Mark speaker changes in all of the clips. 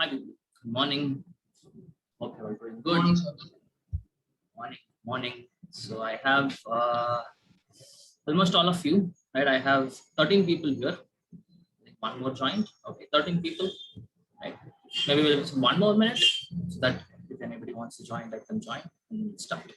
Speaker 1: Hi, good morning. Hope you're all doing good.
Speaker 2: Morning, sir.
Speaker 1: Morning. So I have almost all of you, right? I have 13 people here. One more joined. Okay, 13 people, right? Maybe we'll just 1 more minute so that if anybody wants to join, let them join and we'll start.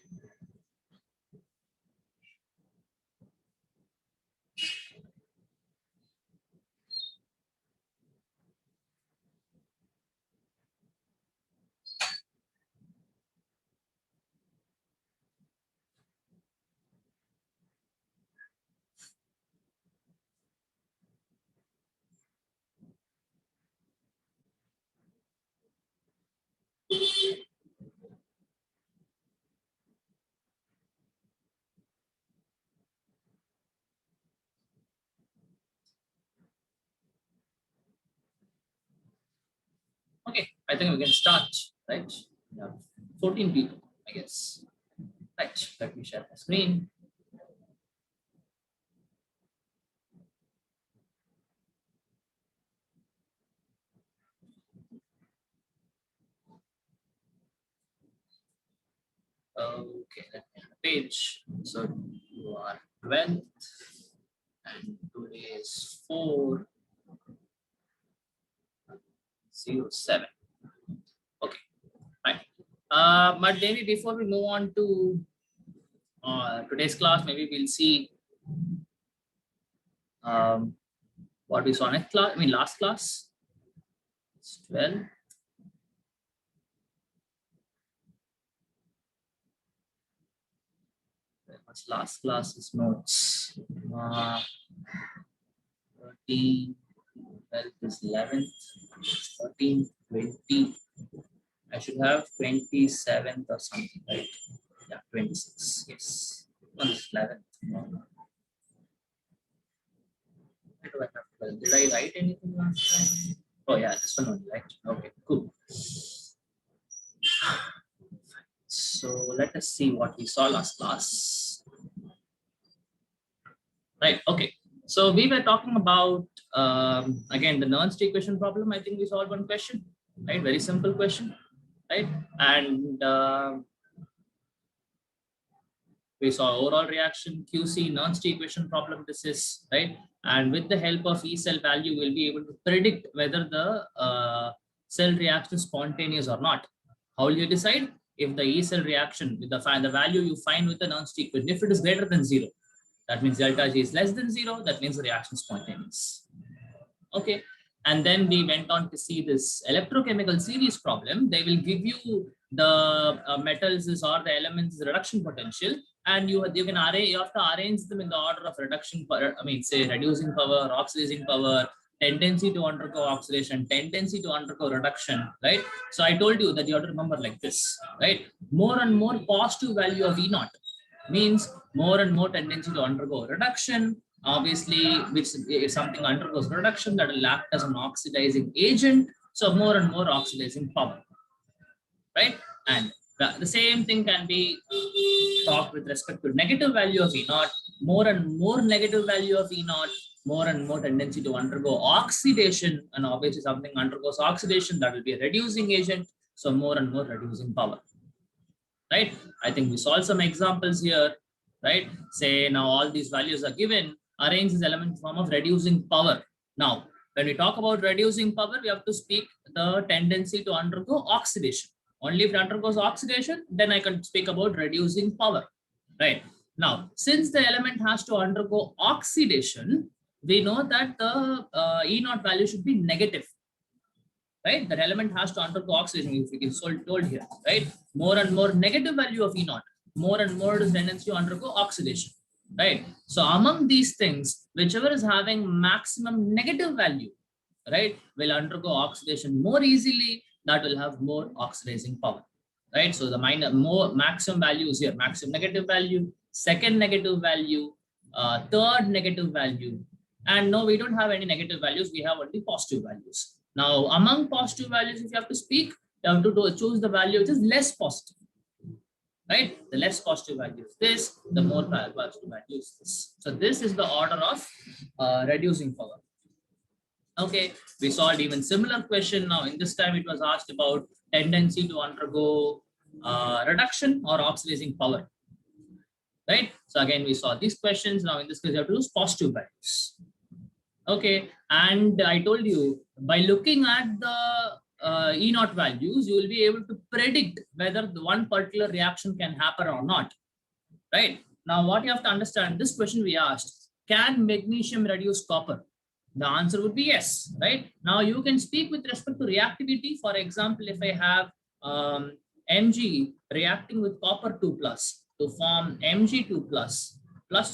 Speaker 1: Okay, I think we can start, right? We have 14 people, I guess. Right, let me share my screen. Okay, let me have a page. So you are 12th and today is 4:07. Okay, fine. But maybe before we move on to today's class, maybe we'll see what we saw next class. I mean, last class. It's 12. What's last class's notes? 13, 12 is 11th, 13, 20. I should have 27th or something, right? Yeah, 26. Yes. One is 11th. No. Why do I have 12? Did I write anything last time? Oh, yeah, this one only, right? Okay, cool. So let us see what we saw last class. Right, okay. So we were talking about, again, the Nernst equation problem. I think we solved one question, right? Very simple question, right? And we saw overall reaction, QC, Nernst equation problem, this is, right? And with the help of E cell value, we'll be able to predict whether the cell reaction is spontaneous or not. How will you decide? If the E cell reaction with the value you find with the Nernst equation, if it is greater than 0, that means delta G is less than 0, that means the reaction is spontaneous. Okay. And then we went on to see this electrochemical series problem. They will give you the metals or the elements reduction potential, and you can arrange, you have to arrange them in the order of reduction power, I mean, say reducing power, oxidizing power, tendency to undergo oxidation, tendency to undergo reduction, right? So I told you that you have to remember like this, right? More and more positive value of E naught means more and more tendency to undergo reduction. Obviously, which if something undergoes reduction, that will act as an oxidizing agent. So more and more oxidizing power, right? And the same thing can be talked with respect to negative value of E naught. More and more negative value of E naught, more and more tendency to undergo oxidation. And obviously something undergoes oxidation, that will be a reducing agent. So more and more reducing power, right? I think we solved some examples here, right? Say now all these values are given, arrange this element in form of reducing power. Now, when we talk about reducing power, we have to speak the tendency to undergo oxidation. Only if it undergoes oxidation, then I can speak about reducing power, right? Now, since the element has to undergo oxidation, we know that the E naught value should be negative, right? That element has to undergo oxidation, if it is told here, right? More and more negative value of E naught, more and more is tendency to undergo oxidation, right? So among these things, whichever is having maximum negative value, right, will undergo oxidation more easily, that will have more oxidizing power, right? So the more maximum value is here, maximum negative value, second negative value, third negative value, and no, we don't have any negative values, we have only positive values. Now, among positive values, if you have to speak, you have to choose the value which is less positive, right? The less positive value is this, the more positive value is this. So this is the order of reducing power. Okay, we solved even similar question. Now in this time it was asked about tendency to undergo reduction or oxidizing power, right? So again we saw these questions. Now in this case you have to use positive values. Okay, and I told you by looking at the E naught values, you will be able to predict whether the one particular reaction can happen or not, right? Now what you have to understand, this question we asked, can magnesium reduce copper? The answer would be yes, right? Now you can speak with respect to reactivity. For example, if I have Mg reacting with copper 2 plus to form Mg2 plus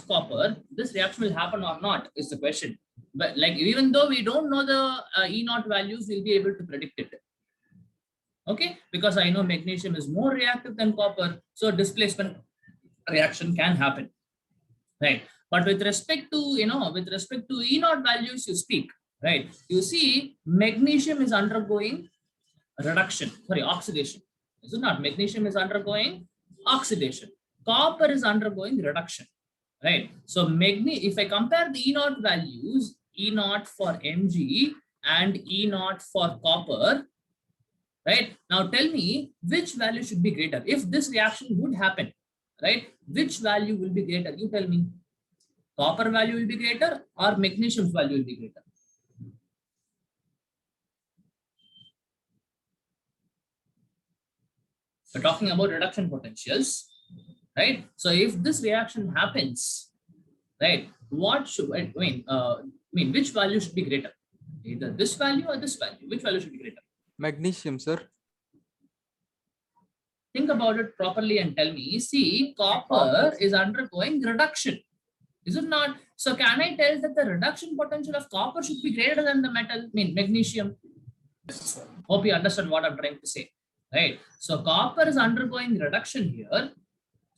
Speaker 1: copper, this reaction will happen or not is the question. But like, even though we don't know the E naught values, we'll be able to predict it. Okay, because I know magnesium is more reactive than copper, so displacement reaction can happen, right? But with respect to, with respect to E naught values you speak, right? You see magnesium is undergoing reduction, sorry, oxidation. Is it not? Magnesium is undergoing oxidation. Copper is undergoing reduction, right? So if I compare the E naught values, E naught for Mg and E naught for copper, right? Now tell me which value should be greater if this reaction would happen, right? Which value will be greater? You tell me. Copper value will be greater or magnesium's value will be greater? We're talking about reduction potentials, right? So if this reaction happens, right, what should I mean? Which value should be greater? Either this value or this value. Which value should be greater?
Speaker 2: Magnesium, sir.
Speaker 1: Think about it properly and tell me. See, copper is undergoing reduction. Is it not? So can I tell that the reduction potential of copper should be greater than the magnesium? Hope you understand what I'm trying to say, right? So copper is undergoing reduction here.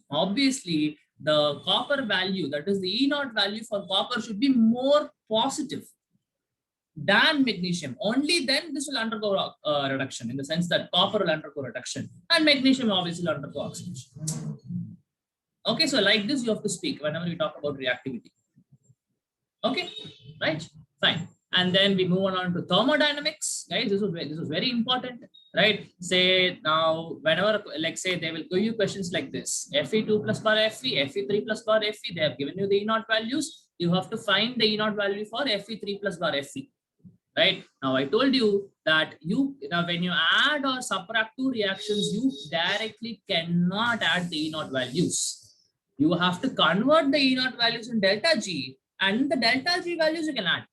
Speaker 1: Obviously, the copper value, that is the E naught value for copper, should be more positive than magnesium. Only then this will undergo reduction, in the sense that copper will undergo reduction and magnesium obviously will undergo oxidation. Okay, so like this you have to speak whenever we talk about reactivity. Okay, right, fine. And then we move on to thermodynamics, guys. This was very important, right? Say now, whenever, like say, they will give you questions like this: Fe2 plus bar Fe, Fe3 plus bar Fe. They have given you the E naught values. You have to find the E naught value for Fe3 plus bar Fe. Right now, I told you that when you add or subtract two reactions, you directly cannot add the E naught values. You have to convert the E naught values in delta G, and the delta G values you can add.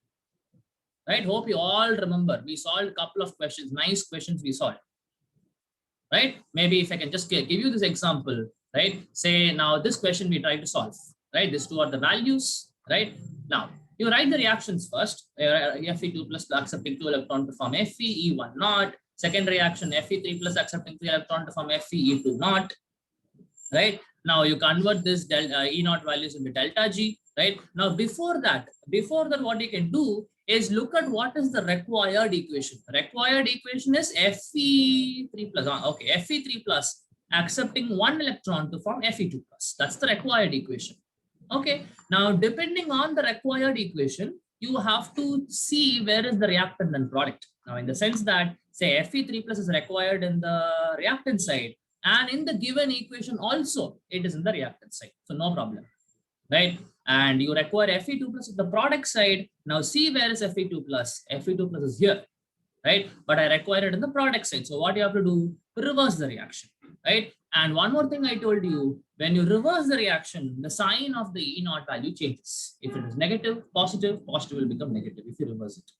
Speaker 1: Right? Hope you all remember. We solved a couple of questions, nice questions we solved. Right? Maybe if I can just give you this example, right? Say now this question we try to solve. Right? These two are the values. Right? Now you write the reactions first. Fe2 plus accepting 2 electron to form Fe, E1 naught. Second reaction, Fe3 plus accepting 3 electron to form Fe, E2 naught. Right? Now you convert this E naught values into delta G. Right? Now before that, what you can do is look at what is the required equation. The required equation is Fe3 plus. Okay, Fe3 plus accepting 1 electron to form Fe2 plus. That's the required equation. Okay, now depending on the required equation, you have to see where is the reactant and product. Now in the sense that say Fe3 plus is required in the reactant side, and in the given equation also it is in the reactant side, so no problem, right? And you require Fe2 plus at the product side. Now see where is Fe2 plus. Fe2 plus is here, right? But I require it in the product side. So what you have to do, reverse the reaction, right? And one more thing I told you, when you reverse the reaction, the sign of the E naught value changes. If it is negative, positive will become negative if you reverse it.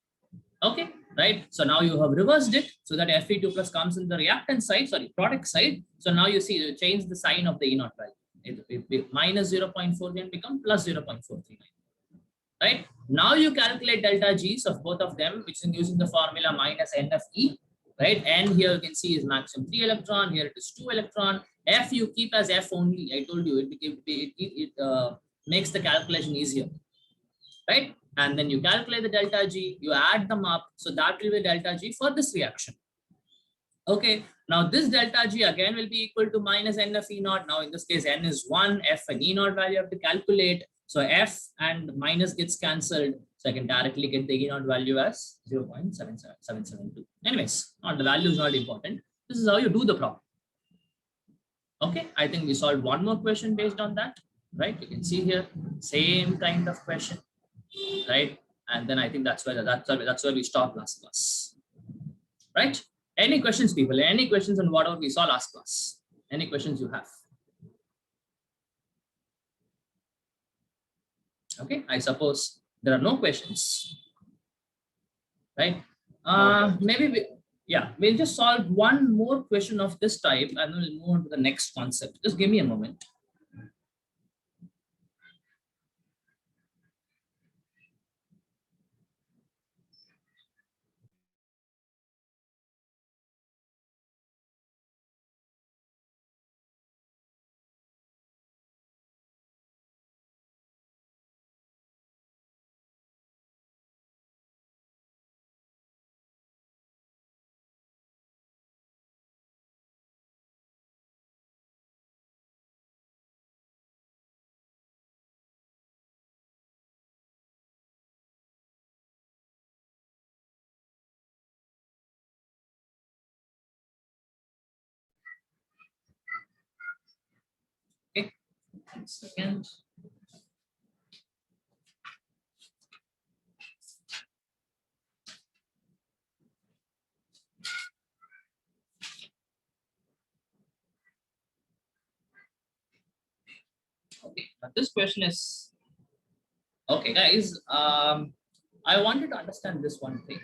Speaker 1: Okay, right? So now you have reversed it so that Fe2 plus comes in the reactant side, sorry, product side. So now you see, you change the sign of the E naught value. It minus 0.49 become plus 0.439. Right? Now you calculate delta G's of both of them, which is using the formula minus NFE. Right? N here you can see is maximum 3 electron. Here it is 2 electron. F you keep as F only. I told you it makes the calculation easier. Right? And then you calculate the delta G, you add them up. So that will be delta G for this reaction. Okay, now this delta G again will be equal to minus N of E naught. Now in this case, N is 1, F and E naught value have to calculate. So F and minus gets cancelled. So I can directly get the E naught value as 0.77772. Anyways, the value is not important. This is how you do the problem. Okay, I think we solved one more question based on that, right? You can see here, same kind of question, right? And then I think that's where we stopped last class, right? Any questions, people? Any questions on whatever we saw last class? Any questions you have? Okay, I suppose there are no questions, right? We'll just solve one more question of this type and then we'll move on to the next concept. Just give me a moment. Okay, 1 second. Okay, now this question is, okay, guys, I wanted to understand this one thing.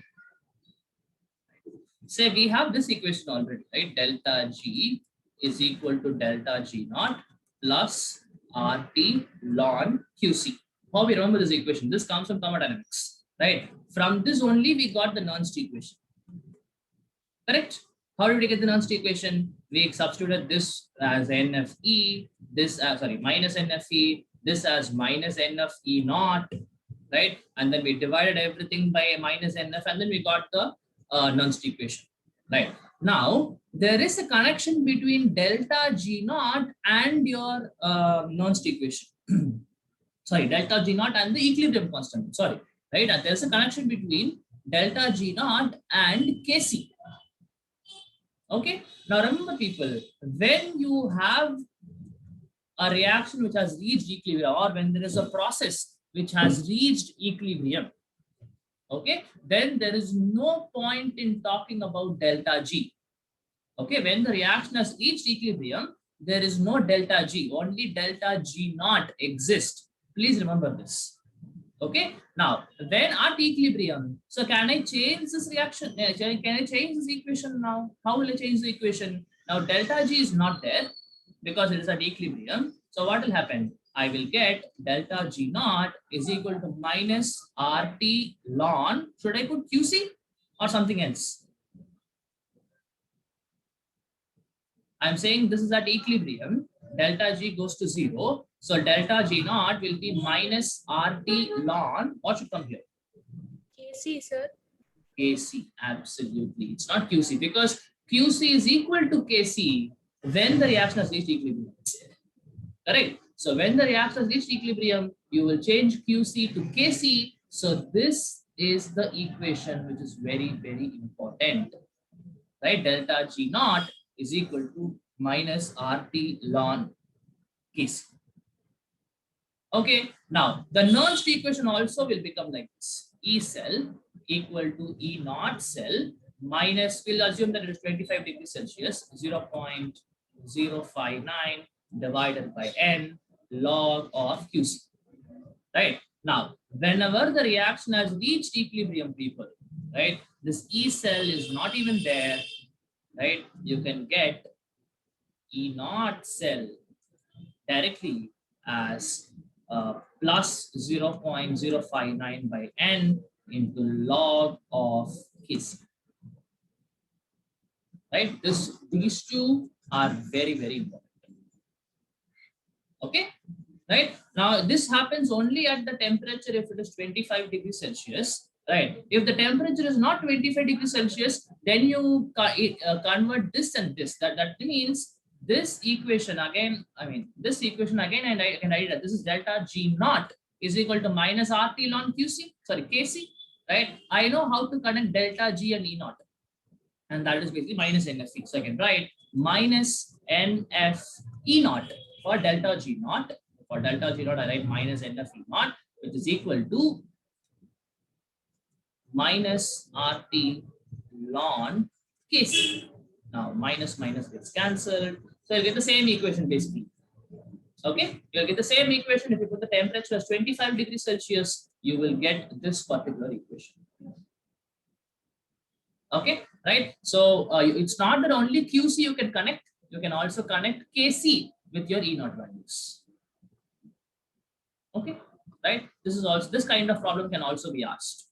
Speaker 1: Say we have this equation already, right? Delta G is equal to delta G naught plus RT ln QC. How we remember this equation? This comes from thermodynamics, right? From this only we got the Nernst equation, correct? How did we get the Nernst equation? We substituted this as NFE, this as, minus NFE, this as minus NFE naught, right? And then we divided everything by minus NF and then we got the Nernst equation, right? Now, there is a connection between delta G naught and your Nernst equation. Sorry, delta G naught and the equilibrium constant, sorry, right? And there's a connection between delta G naught and Kc. Okay, now remember people, when you have a reaction which has reached equilibrium or when there is a process which has reached equilibrium, okay, then there is no point in talking about delta G. Okay, when the reaction has reached equilibrium, there is no delta G, only delta G naught exists. Please remember this. Okay, now when at equilibrium, so can I change this reaction? Can I change this equation now? How will I change the equation? Now delta G is not there because it is at equilibrium. So what will happen? I will get delta G naught is equal to minus RT ln, should I put QC or something else? I'm saying this is at equilibrium, delta G goes to 0. So delta G naught will be minus RT ln, what should come here?
Speaker 2: Kc, sir.
Speaker 1: Kc, absolutely. It's not QC because QC is equal to Kc when the reaction has reached equilibrium. Correct? So when the reaction has reached equilibrium, you will change QC to Kc. So this is the equation which is very, very important. Right? Delta G naught is equal to minus RT ln Kc. Okay, now the Nernst equation also will become like this. E cell equal to E naught cell minus, we'll assume that it is 25 degrees Celsius, 0.059 divided by N log of QC. Right? Now, whenever the reaction has reached equilibrium, people, right, this E cell is not even there, right? You can get E naught cell directly as plus 0.059 by N into log of Kc. Right? These two are very, very important. Okay? Right? Now, this happens only at the temperature if it is 25 degrees Celsius. Right? If the temperature is not 25 degrees Celsius, then you convert this and this. That means this equation again, and I can write that this is delta G naught is equal to minus RT ln QC, sorry, KC, right? I know how to connect delta G and E naught, and that is basically minus NFE. So I can write minus NF E naught for delta G naught. For delta G naught, I write minus NFE naught, which is equal to minus RT ln KC. Now minus minus gets cancelled, so you'll get the same equation basically. Okay, you'll get the same equation. If you put the temperature as 25 degrees Celsius, you will get this particular equation. Okay, right? So it's not that only QC you can connect, you can also connect KC with your E naught values. Okay, right? This is also, this kind of problem can also be asked.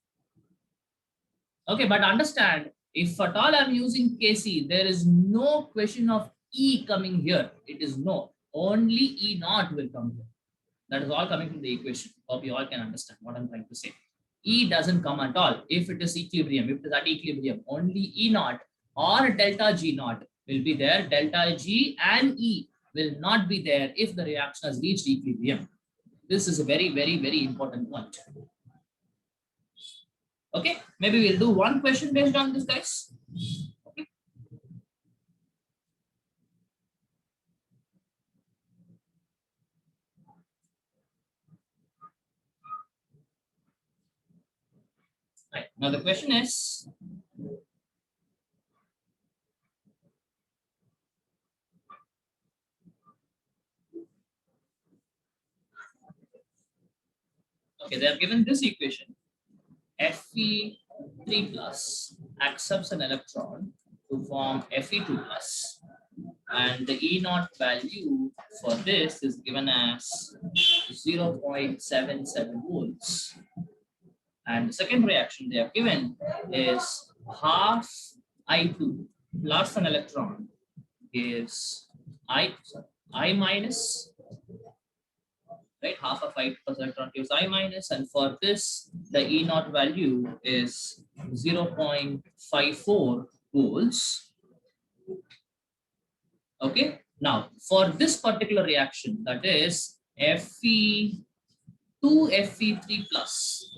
Speaker 1: Okay, but understand, if at all I'm using KC, there is no question of E coming here. It is no, only E naught will come here. That is all coming from the equation. Hope you all can understand what I'm trying to say. E doesn't come at all if it is equilibrium. If it is at equilibrium, only E naught or delta G naught will be there. Delta G and E will not be there if the reaction has reached equilibrium. This is a very, very, very important point. Okay, maybe we'll do one question based on this, guys. Okay. Right. Now the question is, okay, they have given this equation. Fe3 plus accepts an electron to form Fe2 plus, and the E naught value for this is given as 0.77 volts. And the second reaction they have given is half I2 plus an electron gives I minus, right? Half of I plus electron gives I minus, and for this, the E naught value is 0.54 volts. Okay. Now, for this particular reaction, that is Fe2 Fe3 plus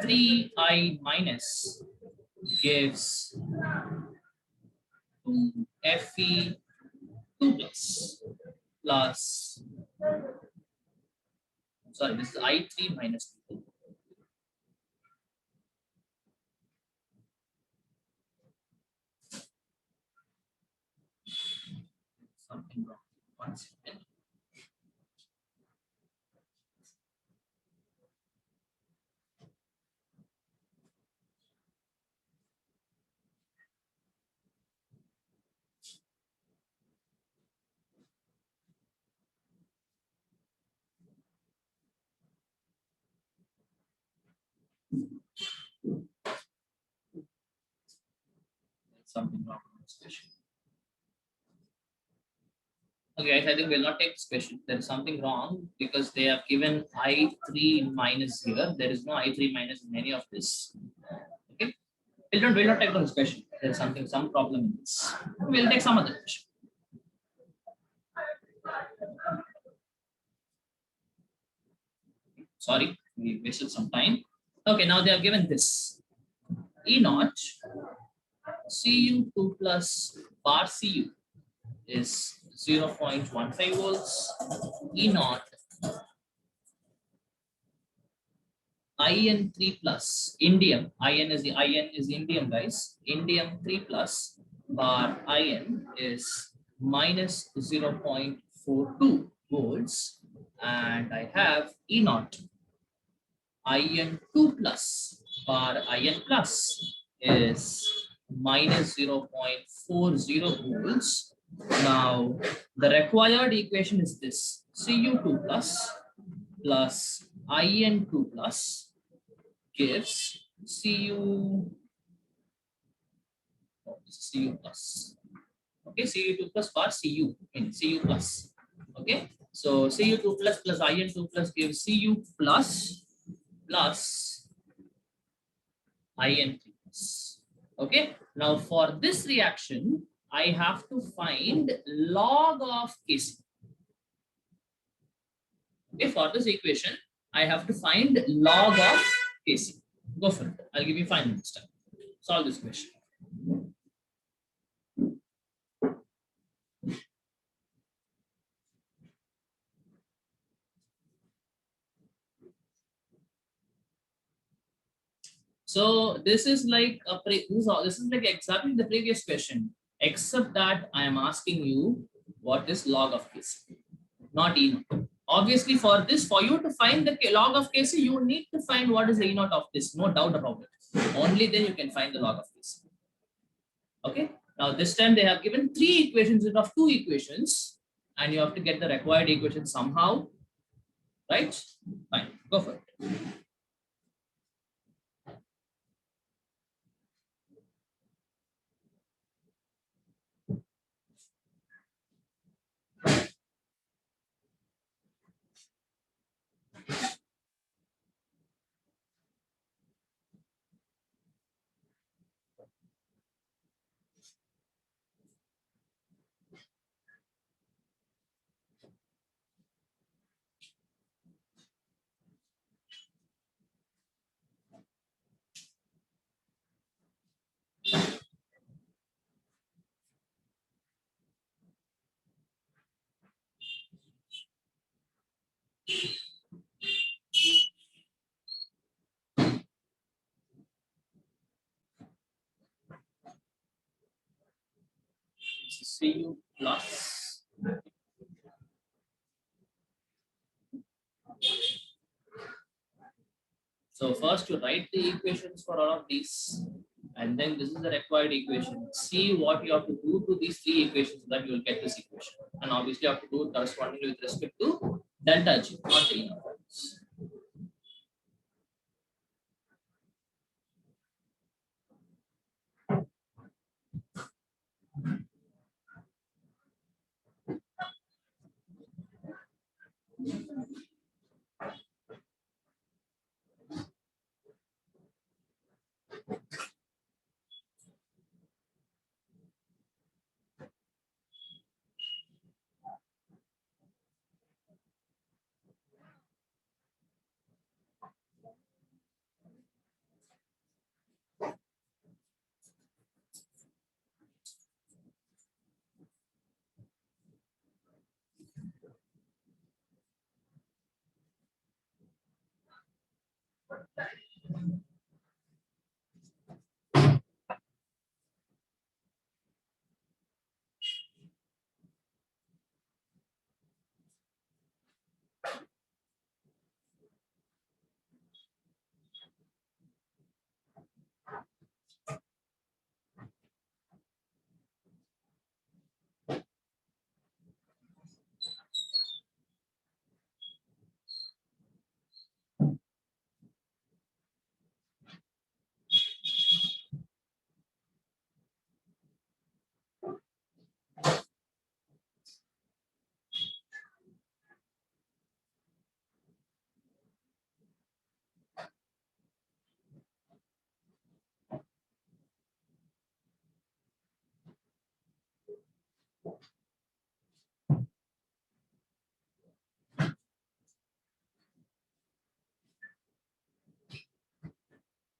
Speaker 1: 3I minus gives Fe2 plus, sorry, this is I3 minus 2. Something wrong. 1 second. Something wrong with this question. Okay, guys, I think we'll not take this question. There is something wrong because they have given I3 minus here. There is no I3 minus in any of this. Okay, we'll not take this question. There's some problem in this. We'll take some other question. Sorry, we wasted some time. Okay, now they have given this. E naught Cu2 plus bar Cu is 0.15 volts. E naught In3 plus indium. In is indium, guys. Indium 3 plus bar In is minus 0.42 volts, and I have E naught In2 plus bar In plus is minus 0.40 volts. Now the required equation is this: Cu2 plus In2 plus gives Cu plus. Okay, Cu2 plus bar Cu in Cu plus. Okay, so Cu2 plus In2 plus gives Cu plus In3 plus. Okay, now for this reaction, I have to find log of Kc. Okay, for this equation, I have to find log of Kc. Go for it. I'll give you 5 minutes time. Solve this question. So this is like this is like exactly the previous question, except that I am asking you what is log of Kc, not E naught. Obviously, for this, for you to find the log of Kc, you need to find what is the E naught of this. No doubt about it. Only then you can find the log of Kc. Okay. Now this time they have given 3 equations instead of 2 equations, and you have to get the required equation somehow. Right? Fine. Go for it. Cu plus. So first you write the equations for all of these, and then this is the required equation. See what you have to do to these 3 equations so that you will get this equation. And obviously you have to do it correspondingly with respect to delta G, not the E naught.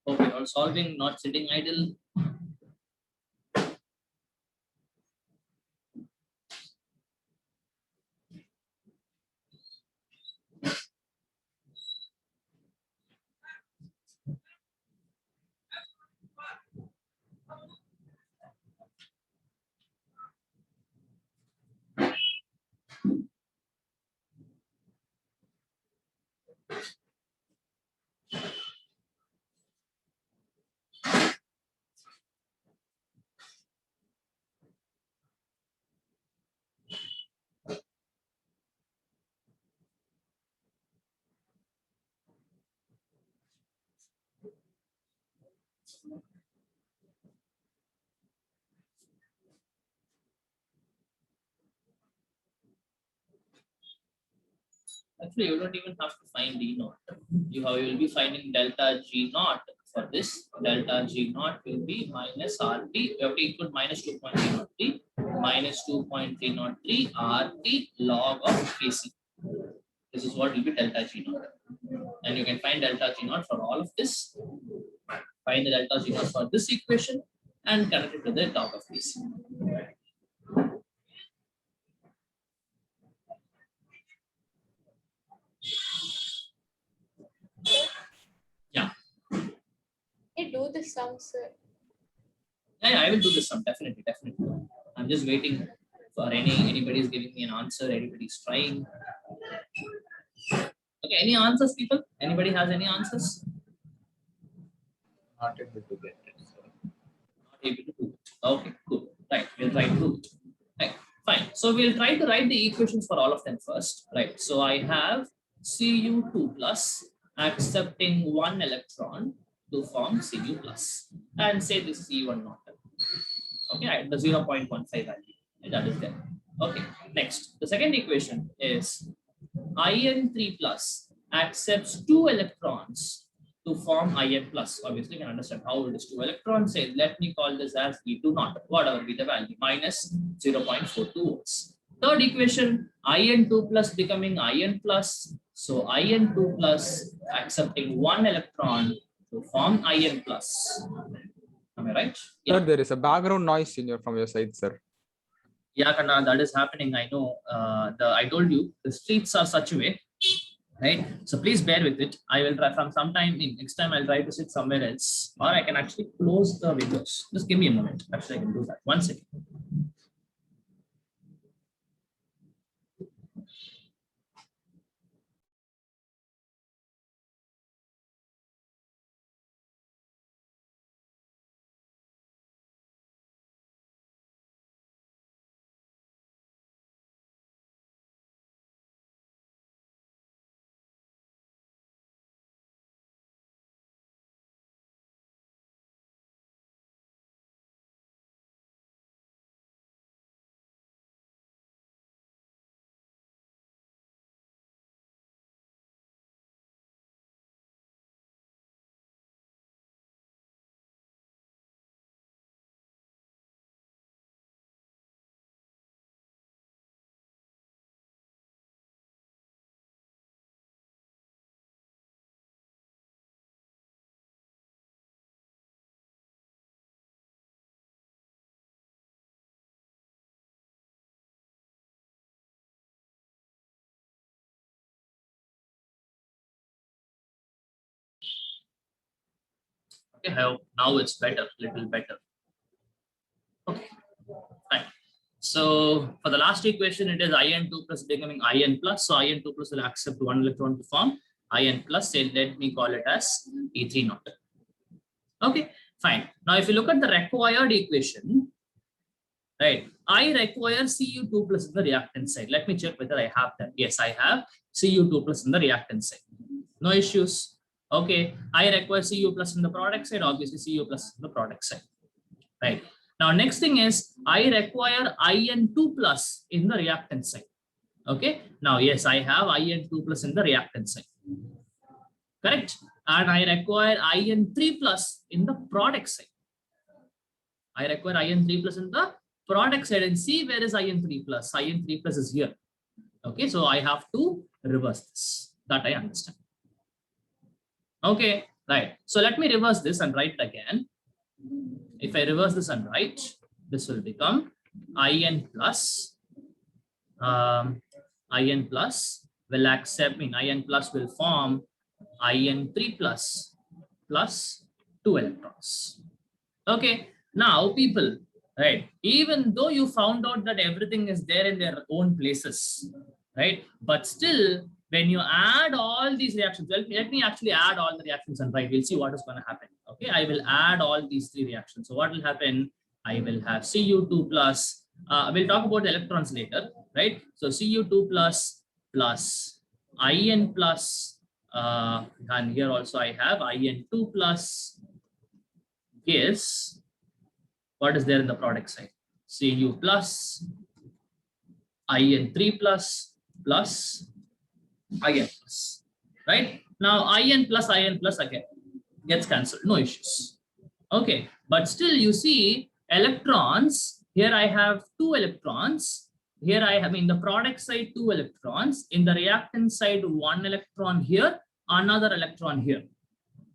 Speaker 1: Okay, on solving, not sitting idle. Actually, you don't even have to find E naught. You will be finding delta G naught. For this, delta G naught will be minus RT. You have to include minus 2.303 minus 2.303 RT log of Kc. This is what will be delta G naught. And you can find delta G naught for all of this. Find the delta G naught for this equation and connect it to the top of this. Yeah.
Speaker 2: You do the sum, sir.
Speaker 1: Yeah, I will do this sum, definitely. I'm just waiting for anybody's giving me an answer, anybody's trying. Okay, any answers, people? Anybody has any answers?
Speaker 3: Not able to get it.
Speaker 1: Not able to do it. Okay, cool. Right, we'll try to do it. Right, fine. So we'll try to write the equations for all of them first. Right. So I have Cu2 plus accepting one electron to form Cu plus, and say this is E1 naught. Okay, the 0.15 value. That is there. Okay, next. The second equation is In3 plus accepts 2 electrons to form In plus. Obviously, you can understand how it is 2 electrons. Say, let me call this as E2 naught, whatever be the value, minus 0.42 volts. Third equation, In2 plus becoming In plus. So In2 plus accepting 1 electron to form In plus. Am I right?
Speaker 4: Yeah. Sir, there is a background noise from your side, sir.
Speaker 1: Yeah, Kanna, that is happening. I know. I told you the streets are such a way, right? So please bear with it. I will try from sometime in next time. I'll try to sit somewhere else, or I can actually close the windows. Just give me a moment. Actually, I can do that. 1 second. Okay, I hope now it's better, little better. Okay, fine. So for the last equation, it is In2 plus becoming In plus. So In2 plus will accept 1 electron to form In plus. Say, let me call it as E3 naught. Okay, fine. Now if you look at the required equation, right, I require Cu2 plus in the reactant side. Let me check whether I have that. Yes, I have Cu2 plus in the reactant side. No issues. Okay, I require Cu plus in the product side. Obviously, Cu plus in the product side. Right. Now, next thing is I require In2 plus in the reactant side. Okay. Now, yes, I have In2 plus in the reactant side. Correct. And I require In3 plus in the product side. I require In3 plus in the product side, and see where is In3 plus. In3 plus is here. Okay. So I have to reverse this. That I understand. Okay. Right. So let me reverse this and write it again. If I reverse this and write, this will become In plus. In plus will accept, In plus will form In3 plus plus 2 electrons. Okay. Now, people, right? Even though you found out that everything is there in their own places, right? But still, when you add all these reactions, well, let me actually add all the reactions and write. We'll see what is going to happen. Okay, I will add all these 3 reactions. So what will happen? I will have Cu2 plus. We'll talk about the electrons later, right? So Cu2 plus plus In plus, and here also I have In2 plus gives what is there in the product side? Cu plus In3 plus plus In plus, right? Now In plus again gets cancelled, no issues. Okay, but still you see electrons, here I have 2 electrons, here I have in the product side 2 electrons, in the reactant side 1 electron here, another electron here.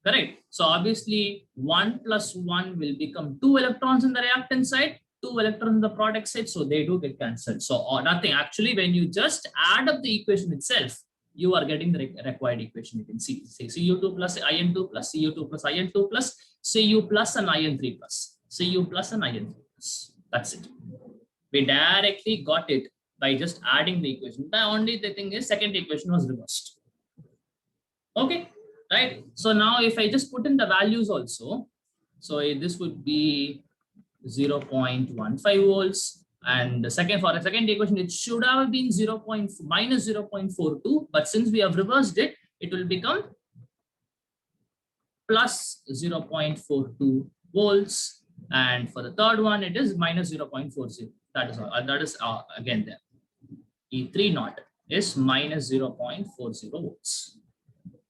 Speaker 1: Correct. So obviously 1 plus 1 will become 2 electrons in the reactant side, 2 electrons in the product side. So they do get cancelled. So nothing. Actually, when you just add up the equation itself, you are getting the required equation. You can see, say Cu2 plus In2 plus Cu2 plus In2 plus Cu plus and In3 plus Cu plus and In3 plus. That's it. We directly got it by just adding the equation. The only thing is second equation was reversed. Okay. Right. So now if I just put in the values also, so this would be 0.15 volts, and the second for the second equation it should have been minus 0.42, but since we have reversed it, it will become plus 0.42 volts, and for the third one it is minus 0.40. That is all. That is again there. E3 naught is minus 0.40 volts.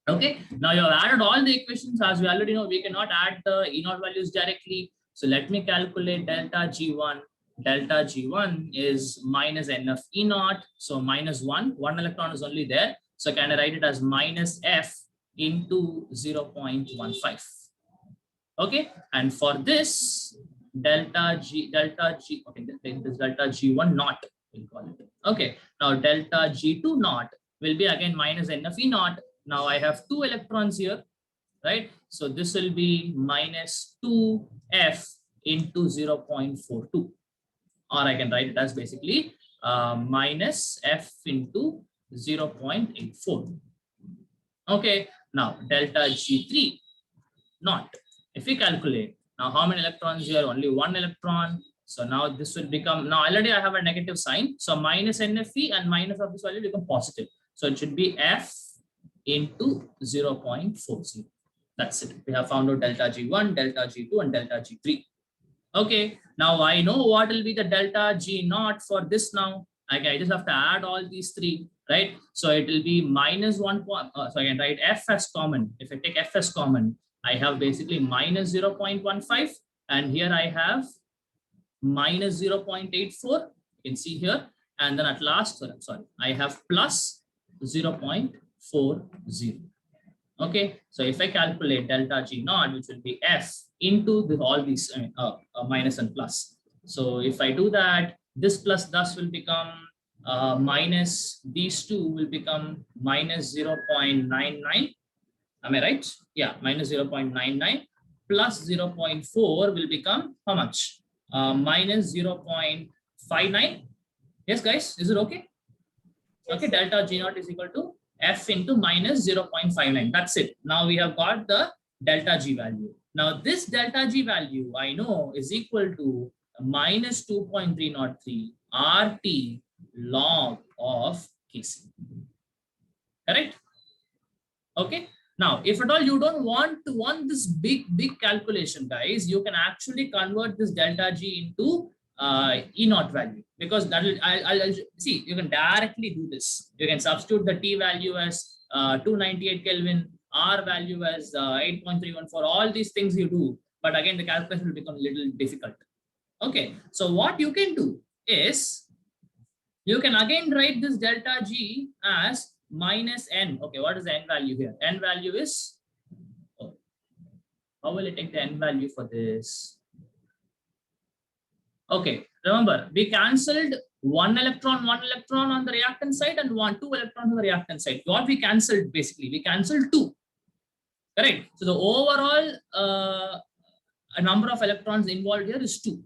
Speaker 1: Okay, now you have added all the equations. As we already know, we cannot add the E naught values directly. So let me calculate delta G1. Delta G1 is minus NF E naught. So minus 1 electron is only there. So can I write it as minus F into 0.15. Okay, and for this delta G, okay, this delta G1 naught, we'll call it. Okay, now delta G2 naught will be again minus NF E naught. Now I have 2 electrons here, right? So this will be minus 2F into 0.42. Or I can write it as basically minus F into 0.84. Okay, now delta G3 naught. If we calculate, now how many electrons here? Only 1 electron. So now this will become, now already I have a negative sign. So minus NFE and minus of this value become positive. So it should be F into 0.40. That's it. We have found out delta G1, delta G2, and delta G3. Okay, now I know what will be the delta G naught for this now. Okay, I just have to add all these three, right? So it will be minus 1. So I can write F as common. If I take F as common, I have basically minus 0.15, and here I have minus 0.84. You can see here, and then at last, sorry, I have plus 0.40. Okay, so if I calculate delta G naught, which will be F into all these minus and plus. So if I do that, this plus thus will become minus, these two will become minus 0.99. Am I right? Yeah, minus 0.99 plus 0.4 will become how much? Minus 0.59. Yes, guys, is it okay? Okay, delta G naught is equal to F into minus 0.59. That's it. Now we have got the delta G value. Now this delta G value I know is equal to minus 2.303 RT log of Kc. Correct? Okay. Now, if at all you don't want this big calculation, guys, you can actually convert this delta G into E naught value, because that will I'll see, you can directly do this. You can substitute the T value as 298 Kelvin, R value as 8.314. All these things you do, but again the calculation will become a little difficult. Okay, so what you can do is you can again write this delta G as minus N. Okay, what is the N value here? N value is, how will I take the N value for this? Okay, remember we cancelled 1 electron on the reactant side and 2 electrons on the reactant side. What we cancelled basically, we cancelled 2. Correct. So the overall a number of electrons involved here is 2.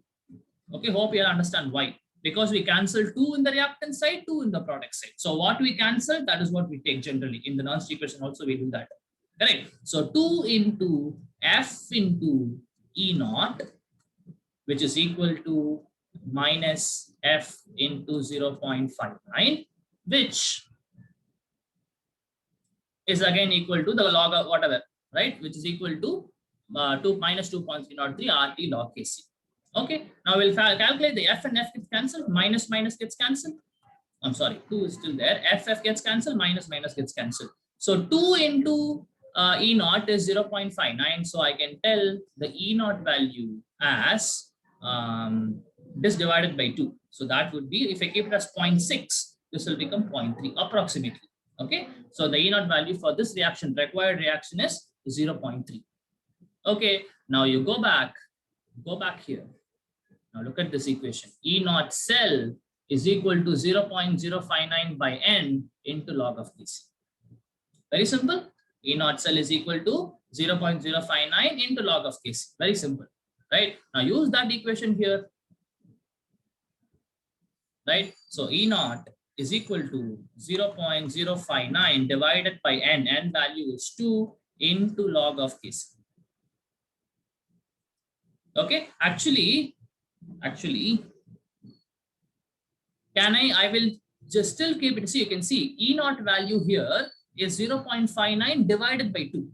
Speaker 1: Okay, hope you understand why. Because we cancel 2 in the reactant side, 2 in the product side. So what we cancel, that is what we take generally. In the non-stick equation also we do that. Correct. So 2 into F into E naught, which is equal to minus F into 0.59, which is again equal to the log of whatever, right? Which is equal to minus 2.303 RT log Kc. Okay, now we'll calculate the F and F gets cancelled, minus gets cancelled. I'm sorry, 2 is still there. FF gets cancelled, minus gets cancelled. So 2 into E naught is 0.59. So I can tell the E naught value as This divided by 2. So that would be, if I keep it as 0.6, this will become 0.3 approximately. Okay. So the E naught value for this reaction, required reaction, is 0.3. Okay. Now you go back here. Now look at this equation. E naught cell is equal to 0.059 by n into log of Kc. Very simple. E naught cell is equal to 0.059 into log of Kc. Very simple, right? Now use that equation here, right? So E naught is equal to 0.059 divided by n. N value is 2 into log of Kc. Okay, actually, I will just still keep it. See, you can see E naught value here is 0.59 divided by 2.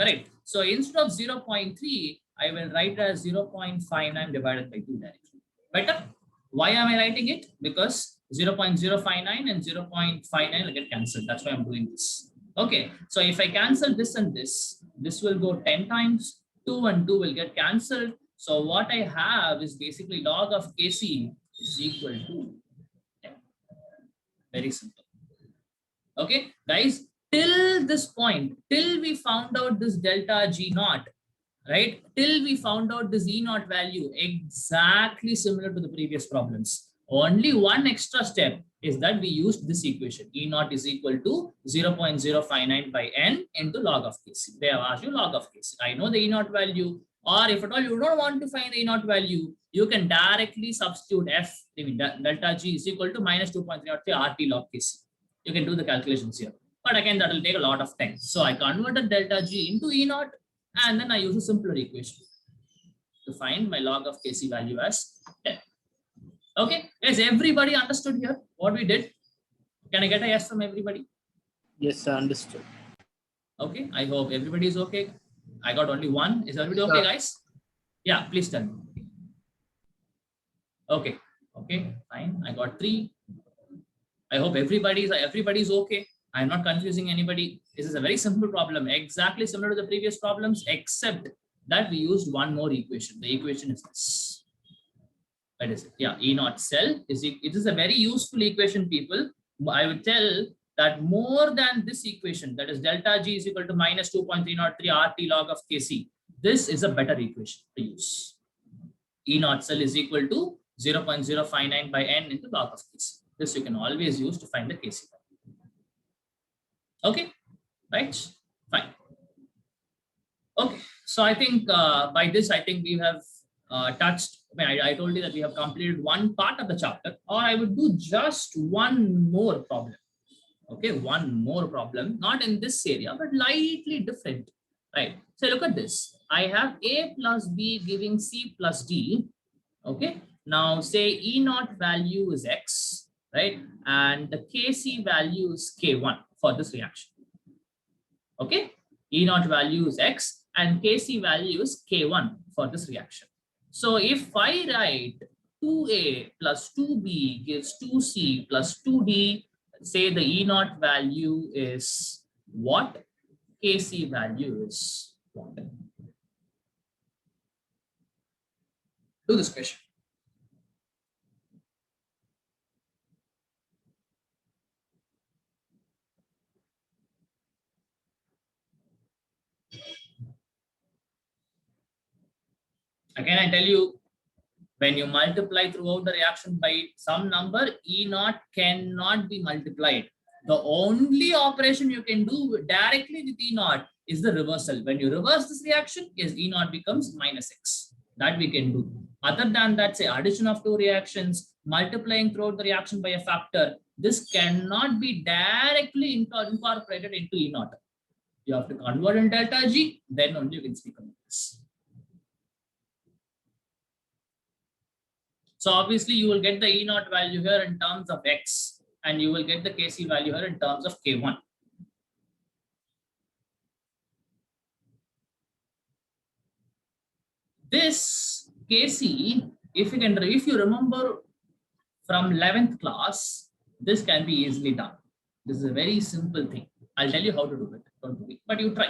Speaker 1: Correct. So instead of 0.3, I will write as 0.59 divided by 2 directly. Better. Why am I writing it? Because 0.059 and 0.59 will get cancelled. That's why I'm doing this. Okay. So if I cancel this and this will go 10 times. 2 and 2 will get cancelled. So what I have is basically log of Kc is equal to 10. Very simple. Okay, guys, till this point, till we found out this delta G naught, right? Till we found out this E naught value, exactly similar to the previous problems. Only one extra step is that we used this equation. E naught is equal to 0.059 by n into log of Kc. They have asked you log of Kc. I know the E naught value, or if at all you don't want to find the E naught value, you can directly substitute F, delta G is equal to minus 2.303 RT log Kc. You can do the calculations here. But again, that will take a lot of time. So I converted delta G into E naught, and then I use a simpler equation to find my log of Kc value as 10. Okay, has everybody understood here what we did? Can I get a yes from everybody?
Speaker 3: Yes, I understood.
Speaker 1: Okay, I hope everybody is okay. I got only one. Is everybody okay, guys? Yeah, please tell me. Okay, fine. I got 3. I hope everybody's okay. I'm not confusing anybody. This is a very simple problem, exactly similar to the previous problems, except that we used one more equation. The equation is this. That is it. Yeah, E naught cell it is a very useful equation, people. I would tell that more than this equation, that is delta G is equal to minus 2.303 RT log of Kc. This is a better equation to use. E naught cell is equal to 0.059 by n into log of Kc. This you can always use to find the Kc value. Okay, right? Fine. Okay, so I think by this, I think we have touched. I told you that we have completed one part of the chapter, or I would do just one more problem. Okay, one more problem, not in this area, but lightly different, right? So look at this. I have A plus B giving C plus D. Okay, now say E naught value is X, right? And the Kc value is K1 for this reaction. Okay, E naught value is X and Kc value is K1 for this reaction. So if I write 2A plus 2B gives 2C plus 2D, say the E naught value is what? Kc value is what? Do this question. Again, I tell you, when you multiply throughout the reaction by some number, E naught cannot be multiplied. The only operation you can do directly with E naught is the reversal. When you reverse this reaction, yes, E naught becomes minus X. That we can do. Other than that, say addition of 2 reactions, multiplying throughout the reaction by a factor, this cannot be directly incorporated into E naught. You have to convert in delta G, then only you can speak about this. So obviously you will get the E naught value here in terms of X, and you will get the Kc value here in terms of K1. This Kc, if you remember from 11th class, this can be easily done. This is a very simple thing. I'll tell you how to do it. Don't worry, but you try.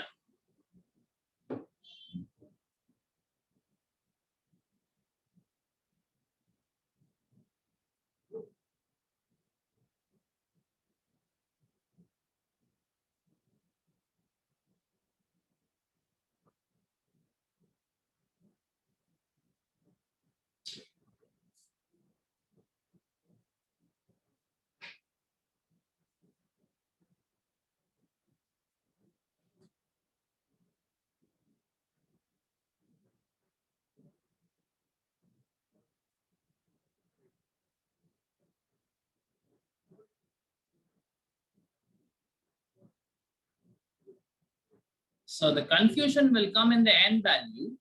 Speaker 1: So the confusion will come in the n value,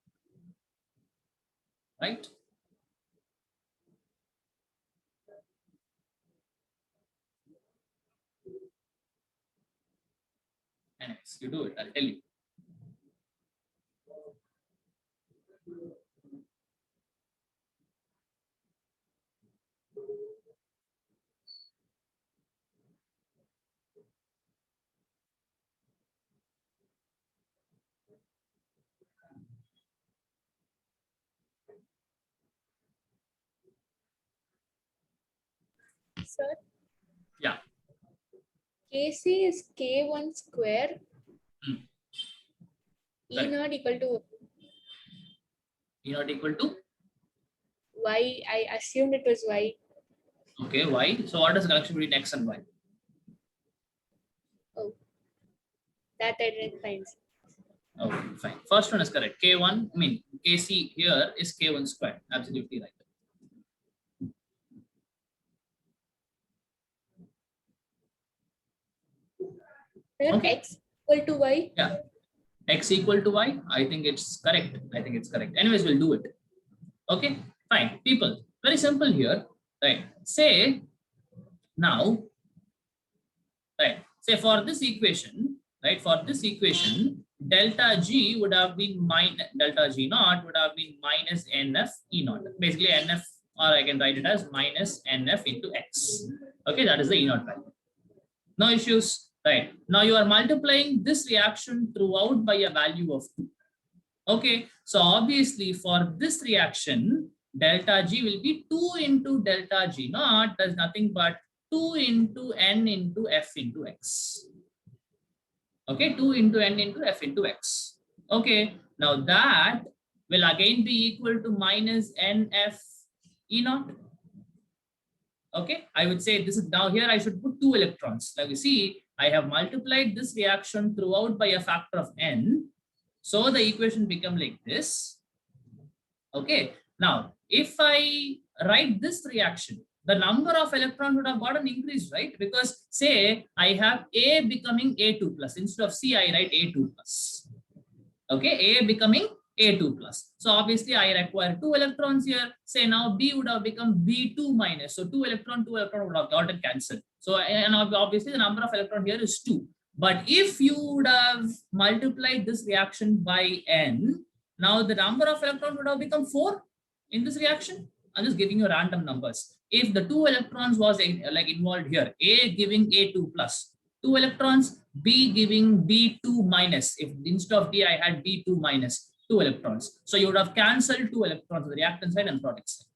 Speaker 1: right? Anyways, you do it, I'll tell you.
Speaker 2: Sir,
Speaker 1: Yeah.
Speaker 2: Kc is K1 square.
Speaker 1: Hmm.
Speaker 2: E
Speaker 1: Correct.
Speaker 2: naught equal to
Speaker 1: E not equal to,
Speaker 2: Y. I assumed it was Y.
Speaker 1: okay, y. So what is the connection between x and y?
Speaker 2: That I didn't find.
Speaker 1: Okay, fine. First one is correct. K1, I mean, Kc here is K1 squared. Absolutely right.
Speaker 2: Sir,
Speaker 1: Okay.
Speaker 2: X equal to Y.
Speaker 1: Yeah. X equal to y. I think it's correct. I think it's correct. Anyways, we'll do it. Okay, fine. People, very simple here. Right. Say now, right. Say for this equation, right? For this equation, delta G would have been minus delta G naught would have been minus NF E naught. Basically, NF, or I can write it as minus NF into X. Okay, that is the E naught value. No issues, right? Now you are multiplying this reaction throughout by a value of 2. Okay, so obviously for this reaction, delta G will be 2 into delta G naught. That's nothing but 2 into N into F into X. Okay, 2 into N into F into X. Okay, now that will again be equal to minus NF E naught. Okay, I would say this is now here I should put 2 electrons. Like you see, I have multiplied this reaction throughout by a factor of n. So the equation become like this. Okay, now if I write this reaction, the number of electrons would have gotten increased, right? Because say I have A becoming A2 plus, instead of C I write A2 plus. Okay, A becoming A2 plus. So obviously I require 2 electrons here. Say now B would have become B2 minus. So 2 electron would have gotten cancelled. So and obviously the number of electron here is 2. But if you would have multiplied this reaction by n, now the number of electrons would have become 4 in this reaction. I'm just giving you random numbers. If the 2 electrons was like involved here, A giving A2 plus, 2 electrons, B giving B2 minus. If instead of D I had B2 minus, 2 electrons. So you would have cancelled 2 electrons, the reactant side and product side.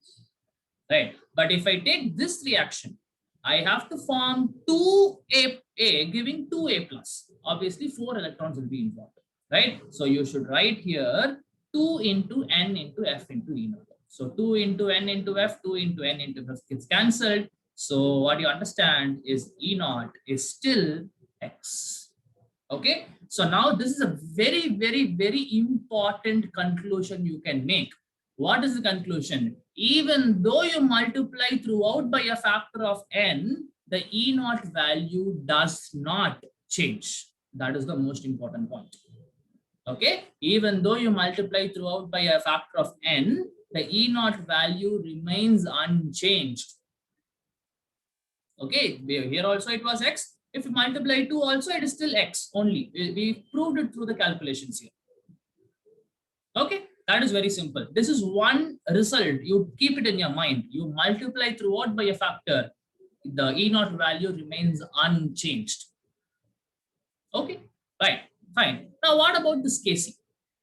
Speaker 1: Right. But if I take this reaction, I have to form 2A giving 2A plus. Obviously 4 electrons will be involved. Right. So you should write here 2 into N into F into E naught. So 2 into N into F, 2 into N into F gets cancelled. So what you understand is E naught is still X. Okay. So now this is a very, very, very important conclusion you can make. What is the conclusion? Even though you multiply throughout by a factor of n, the E naught value does not change. That is the most important point. Okay. Even though you multiply throughout by a factor of n, the E naught value remains unchanged. Okay, here also it was X. If you multiply 2 also, it is still X only. We proved it through the calculations here. Okay, that is very simple. This is one result. You keep it in your mind. You multiply throughout by a factor. The E naught value remains unchanged. Okay, right, fine. Now what about this Kc?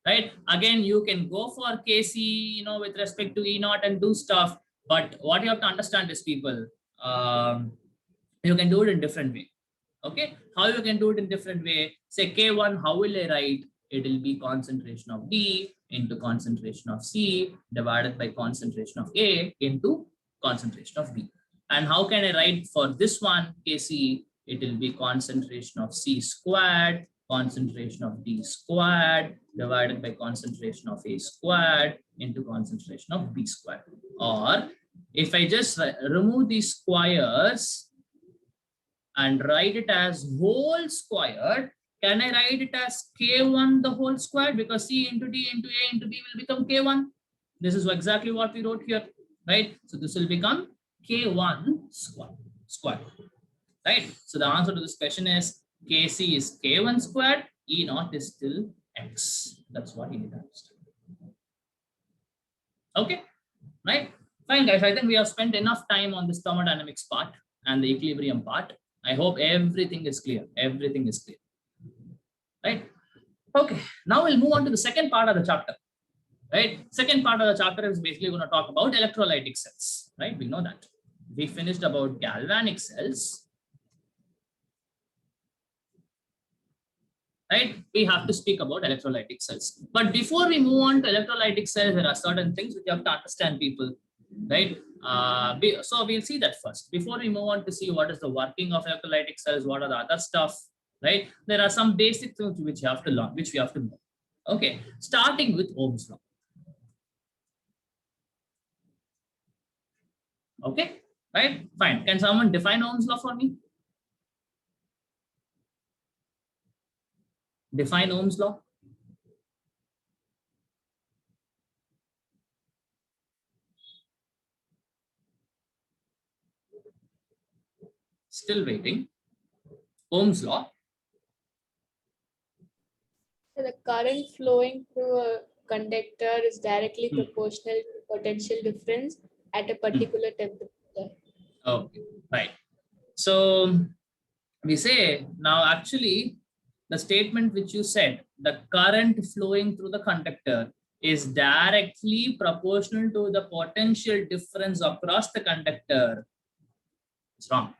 Speaker 1: Right, again, you can go for Kc, with respect to E naught and do stuff. But what you have to understand is, people, you can do it in different way. Okay, how you can do it in different way? Say K1, how will I write? It will be concentration of D into concentration of C divided by concentration of A into concentration of B. And how can I write for this one, Kc? It will be concentration of C squared, concentration of D squared divided by concentration of A squared into concentration of B squared. Or if I just remove these squares and write it as whole squared, Can I write it as K1 the whole square? Because C into D into A into B will become K1. This is exactly what we wrote here, right? So this will become K1 square, right? So the answer to this question is Kc is K1 squared, E naught is still X. That's what you need to understand. Okay, right? Fine, guys. I think we have spent enough time on this thermodynamics part and the equilibrium part. I hope everything is clear. Everything is clear, right? Okay, now we'll move on to the second part of the chapter, right? Second part of the chapter is basically going to talk about electrolytic cells, right? We know that. We finished about galvanic cells, right? We have to speak about electrolytic cells. But before we move on to electrolytic cells, there are certain things which you have to understand, people, right? So we'll see that first. Before we move on to see what is the working of electrolytic cells, what are the other stuff, right? There are some basic things which you have to learn, which we have to know. Okay, starting with Ohm's law. Okay, right? Fine. Can someone define Ohm's law for me? Define Ohm's law. Still waiting. Ohm's law.
Speaker 2: So the current flowing through a conductor is directly proportional to potential difference at a particular temperature.
Speaker 1: Okay, right. So we say now actually the statement which you said, the current flowing through the conductor is directly proportional to the potential difference across the conductor. It's wrong.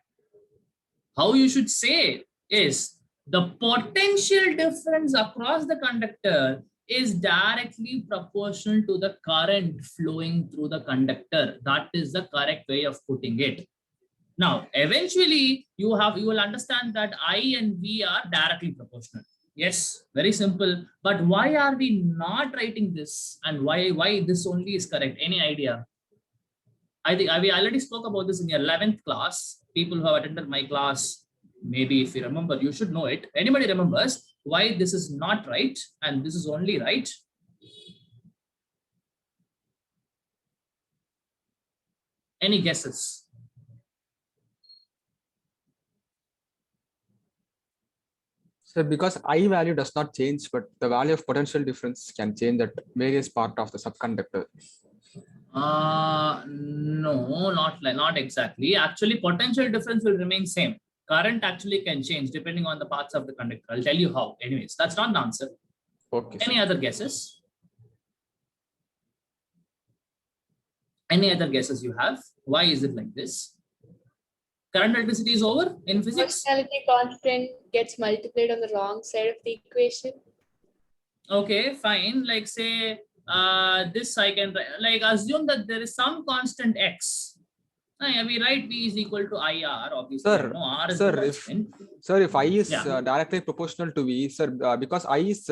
Speaker 1: How you should say is the potential difference across the conductor is directly proportional to the current flowing through the conductor. That is the correct way of putting it. Now, eventually, you will understand that I and V are directly proportional. Yes, very simple. But why are we not writing this, and why this only is correct? Any idea? I think we already spoke about this in your 11th class. People who have attended my class, maybe if you remember, you should know it. Anybody remembers why this is not right and this is only right? Any guesses?
Speaker 4: So because I value does not change, but the value of potential difference can change at various part of the subconductor.
Speaker 1: No, not exactly. Actually, potential difference will remain same. Current actually can change depending on the parts of the conductor. I'll tell you how. Anyways, that's not the answer.
Speaker 4: Okay.
Speaker 1: Any other guesses? Any other guesses you have? Why is it like this? Current electricity is over in physics.
Speaker 2: Proportionality constant gets multiplied on the wrong side of the equation.
Speaker 1: Okay, fine. Like say this I can like assume that there is some constant x. We write V is equal to IR, obviously.
Speaker 4: Sir,
Speaker 1: no, R is
Speaker 4: if I is
Speaker 1: Yeah.
Speaker 4: directly proportional to V, sir, because I is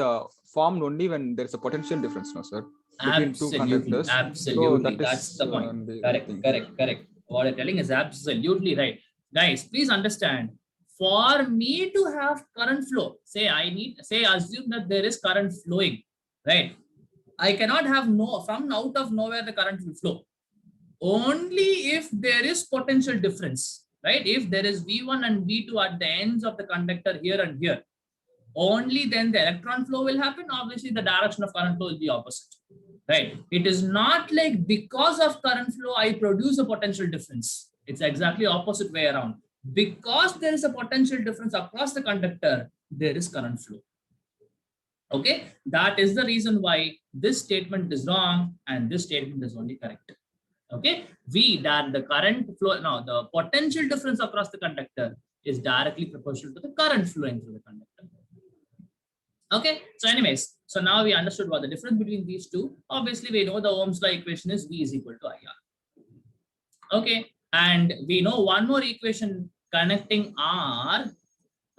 Speaker 4: formed only when there is a potential difference, no, sir, between two conductors.
Speaker 1: Absolutely.
Speaker 4: So
Speaker 1: That's the point.
Speaker 4: Correct.
Speaker 1: Correct. What I'm telling is absolutely right. Guys, please understand. For me to have current flow, assume that there is current flowing, right? I cannot have from out of nowhere the current will flow. Only if there is potential difference, right? If there is V1 and V2 at the ends of the conductor here and here, only then the electron flow will happen. Obviously, the direction of current flow will be opposite, right? It is not like because of current flow, I produce a potential difference. It's exactly opposite way around. Because there is a potential difference across the conductor, there is current flow. Okay, that is the reason why this statement is wrong and this statement is only correct. Okay, that the current flow, now the potential difference across the conductor is directly proportional to the current flowing through the conductor. Okay, so anyways, so now we understood what the difference between these two. Obviously, we know the Ohm's law equation is V is equal to IR. Okay, and we know one more equation connecting R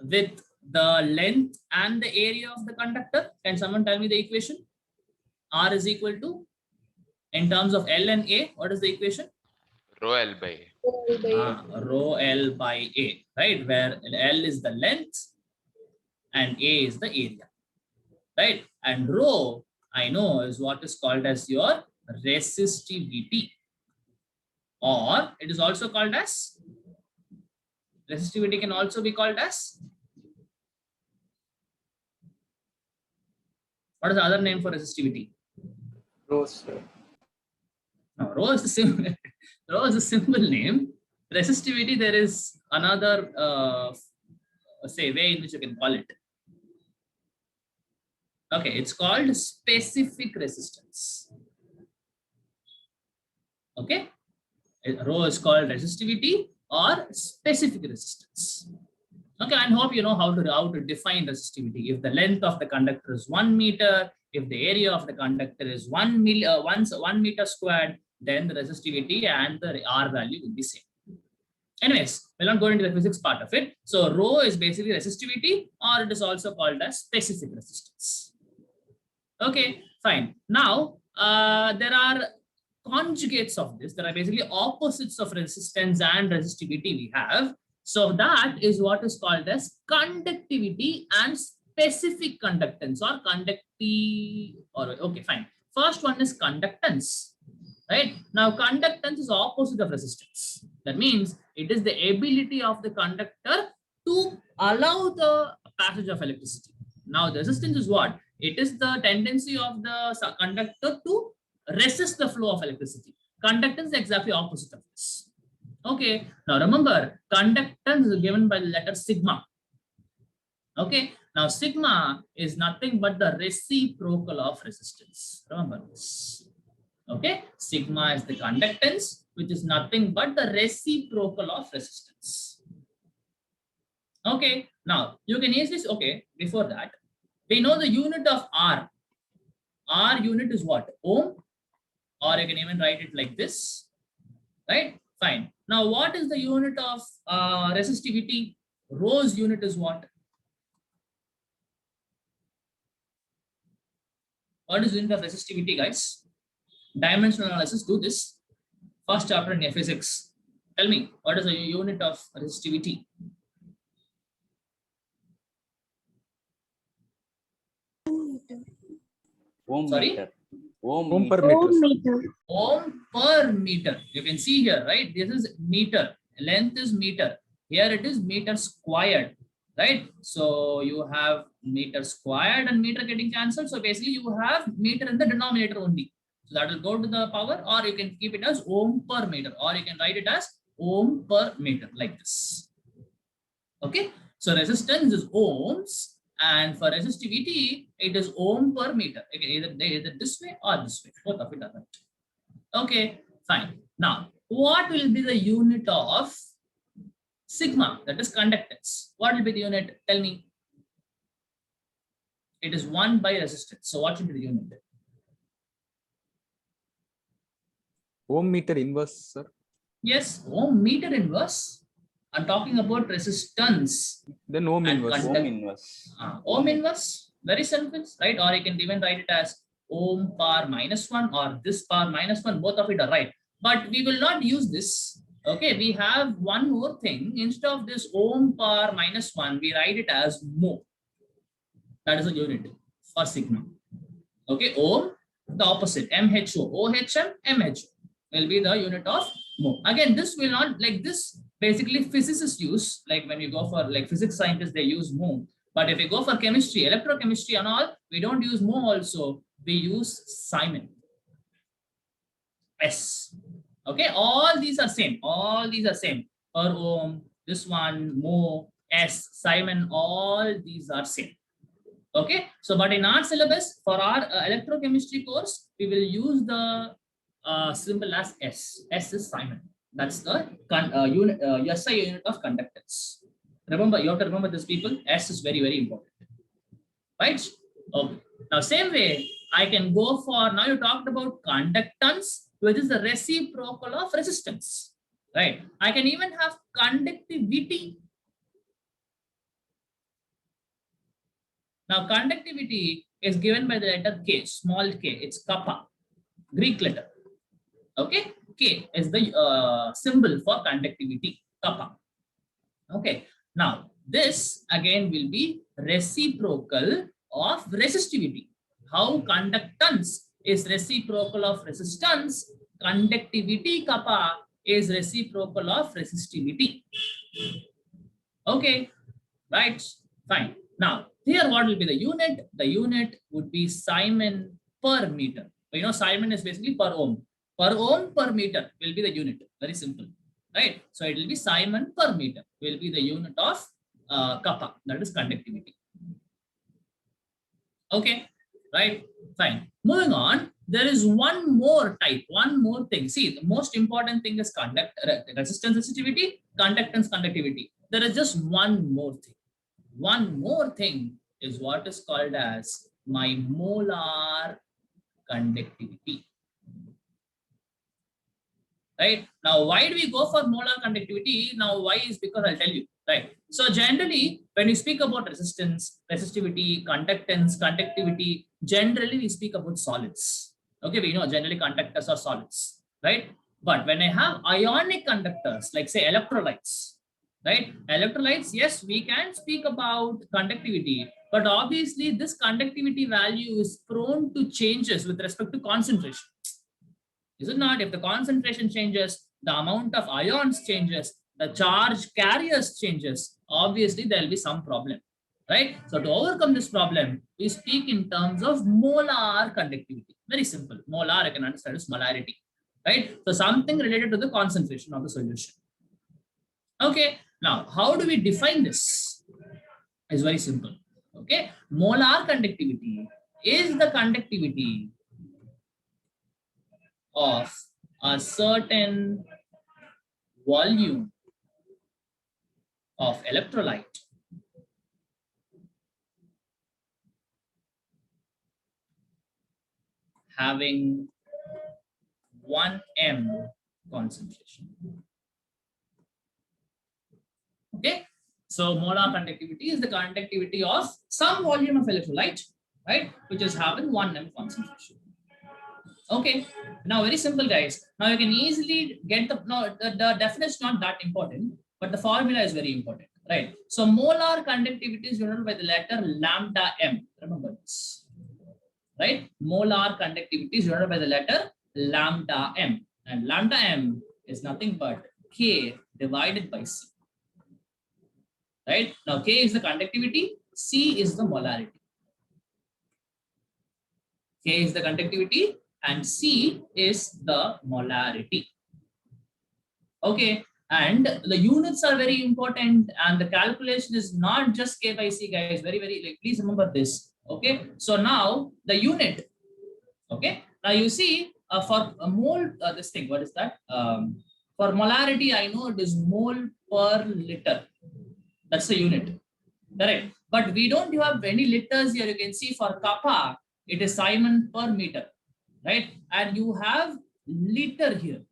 Speaker 1: with the length and the area of the conductor. Can someone tell me the equation? R is equal to, in terms of L and A, what is the equation?
Speaker 5: Rho L by A.
Speaker 1: Rho L by A, right? Where L is the length and A is the area, right? And rho, I know, is what is called as your resistivity, or it is also called as, resistivity can also be called as, what is the other name for resistivity?
Speaker 3: Rose.
Speaker 1: No, rho is the simple, rho is a simple name. Resistivity, there is another say way in which you can call it. Okay, it's called specific resistance. Okay, rho is called resistivity or specific resistance. Okay, I hope you know how to define resistivity. If the length of the conductor is 1 meter, if the area of the conductor is 1 meter squared, then the resistivity and the R value will be same. Anyways, we'll not go into the physics part of it. So rho is basically resistivity, or it is also called as specific resistance. Okay, fine. Now, there are conjugates of this. There are basically opposites of resistance and resistivity we have. So that is what is called as conductivity and specific conductance, or okay, fine. First one is conductance, right? Now, conductance is opposite of resistance. That means it is the ability of the conductor to allow the passage of electricity. Now, the resistance is what? It is the tendency of the conductor to resist the flow of electricity. Conductance is exactly opposite of this. Okay, now remember, conductance is given by the letter sigma. Okay, now sigma is nothing but the reciprocal of resistance. Remember this. Okay, sigma is the conductance, which is nothing but the reciprocal of resistance. Okay, now you can use this. Okay, before that, we know the unit of R. R unit is what? Ohm, or you can even write it like this, right? Fine. Now, what is the unit of resistivity? Rho's unit is what? What is the unit of resistivity, guys? Dimensional analysis, do this. First chapter in physics. Tell me, what is the unit of resistivity?
Speaker 6: Ohm
Speaker 1: Sorry?
Speaker 6: meter. Ohm
Speaker 4: Ohm per
Speaker 6: meter.
Speaker 4: meter.
Speaker 1: Ohm per meter. You can see here, right? This is meter. Length is meter. Here it is meter squared, right? So you have meter squared and meter getting cancelled. So basically you have meter in the denominator only. So that will go to the power, or you can keep it as ohm per meter, or you can write it as ohm per meter like this. Okay. So resistance is ohms, and for resistivity, it is ohm per meter. Okay, either this way or this way. Both of it are right. Okay, fine. Now, what will be the unit of sigma, that is conductance? What will be the unit? Tell me. It is 1 by resistance. So what should be the unit?
Speaker 4: Ohm meter inverse, sir.
Speaker 1: Yes, ohm meter inverse. I'm talking about resistance.
Speaker 4: Then ohm
Speaker 1: And
Speaker 4: inverse.
Speaker 6: Ohm inverse.
Speaker 1: Ohm inverse, very simple, right? Or you can even write it as ohm power -1 or this power -1. Both of it are right. But we will not use this. Okay, we have one more thing. Instead of this ohm power -1, we write it as mho. That is a unit for sigma. Okay, ohm, the opposite, MHO, OHM, MHO will be the unit of mho. Again, this will not, like this, basically physicists use, like when you go for like physics scientists, they use mho. But if you go for chemistry, electrochemistry and all, we don't use mho also, we use Simon. S. Okay, all these are same. All these are same. Per ohm, this one, mho, S, Simon, all these are same. Okay, so but in our syllabus for our electrochemistry course, we will use the symbol as S. S is Simon. That's the unit, SI unit of conductance. Remember, you have to remember this, people. S is very, very important. Right? Okay. Now, same way, I can go for, now you talked about conductance, which is the reciprocal of resistance. Right? I can even have conductivity. Now, conductivity is given by the letter K, small k. It's kappa, Greek letter. Okay, K is the symbol for conductivity, kappa. Okay, now this again will be reciprocal of resistivity. How conductance is reciprocal of resistance, conductivity kappa is reciprocal of resistivity. Okay, right? Fine. Now, here what will be the unit? The unit would be Simon per meter. You know, Simon is basically per ohm. Per ohm per meter will be the unit. Very simple, right? So it will be Simon per meter will be the unit of kappa, that is conductivity. Okay, right? Fine. Moving on, there is one more type, one more thing. See, the most important thing is resistance resistivity, conductance conductivity. There is just one more thing. One more thing is what is called as my molar conductivity. Right? Now, why do we go for molar conductivity? Now, why is because I'll tell you. Right? So generally, when we speak about resistance, resistivity, conductance, conductivity, generally we speak about solids. Okay, we know generally conductors are solids, right? But when I have ionic conductors, like say electrolytes, right? Electrolytes, yes, we can speak about conductivity, but obviously this conductivity value is prone to changes with respect to concentration. Is it not? If the concentration changes, the amount of ions changes, the charge carriers changes, obviously there will be some problem, right? So to overcome this problem, we speak in terms of molar conductivity. Very simple. Molar, I can understand is molarity, right? So something related to the concentration of the solution. Okay. Now, how do we define this? It's very simple. Okay. Molar conductivity is the conductivity of a certain volume of electrolyte having 1 m concentration. Okay, so molar conductivity is the conductivity of some volume of electrolyte, right, which is having 1 m concentration. Okay, now very simple, guys. Now you can easily get the definition is not that important, but the formula is very important, right? So molar conductivity is denoted by the letter lambda m. Remember this, right? Molar conductivity is denoted by the letter lambda m, and lambda m is nothing but K divided by C. Right? Now K is the conductivity, C is the molarity. K is the conductivity and C is the molarity. Okay, and the units are very important, and the calculation is not just K by C, guys. Very, like, please remember this. Okay, so now the unit. Okay, now you see for a mole, this thing, what is that? For molarity, I know it is mole per liter. That's the unit, correct? But we don't have any liters here. You can see for kappa, it is Simon per meter, right? And you have liter here,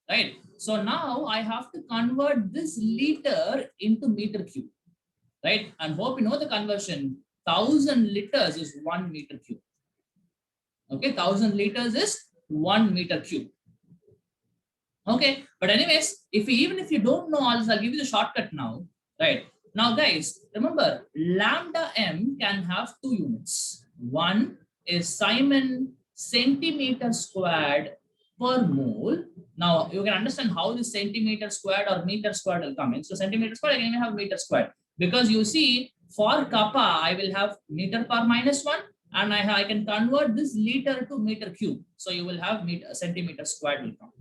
Speaker 1: right? So now I have to convert this liter into meter cube, right? And hope you know the conversion. 1000 liters is 1 meter cube. Okay, 1000 liters is 1 meter cube. Okay, but anyways, even if you don't know all this, I'll give you the shortcut now, right? Now, guys, remember lambda m can have 2 units. One is Simon centimeter squared per mole. Now, you can understand how this centimeter squared or meter squared will come in. So, centimeter squared, I can even have meter squared. Because you see, for kappa, I will have meter per minus 1. And I can convert this liter to meter cube. So, you will have centimeter squared will come.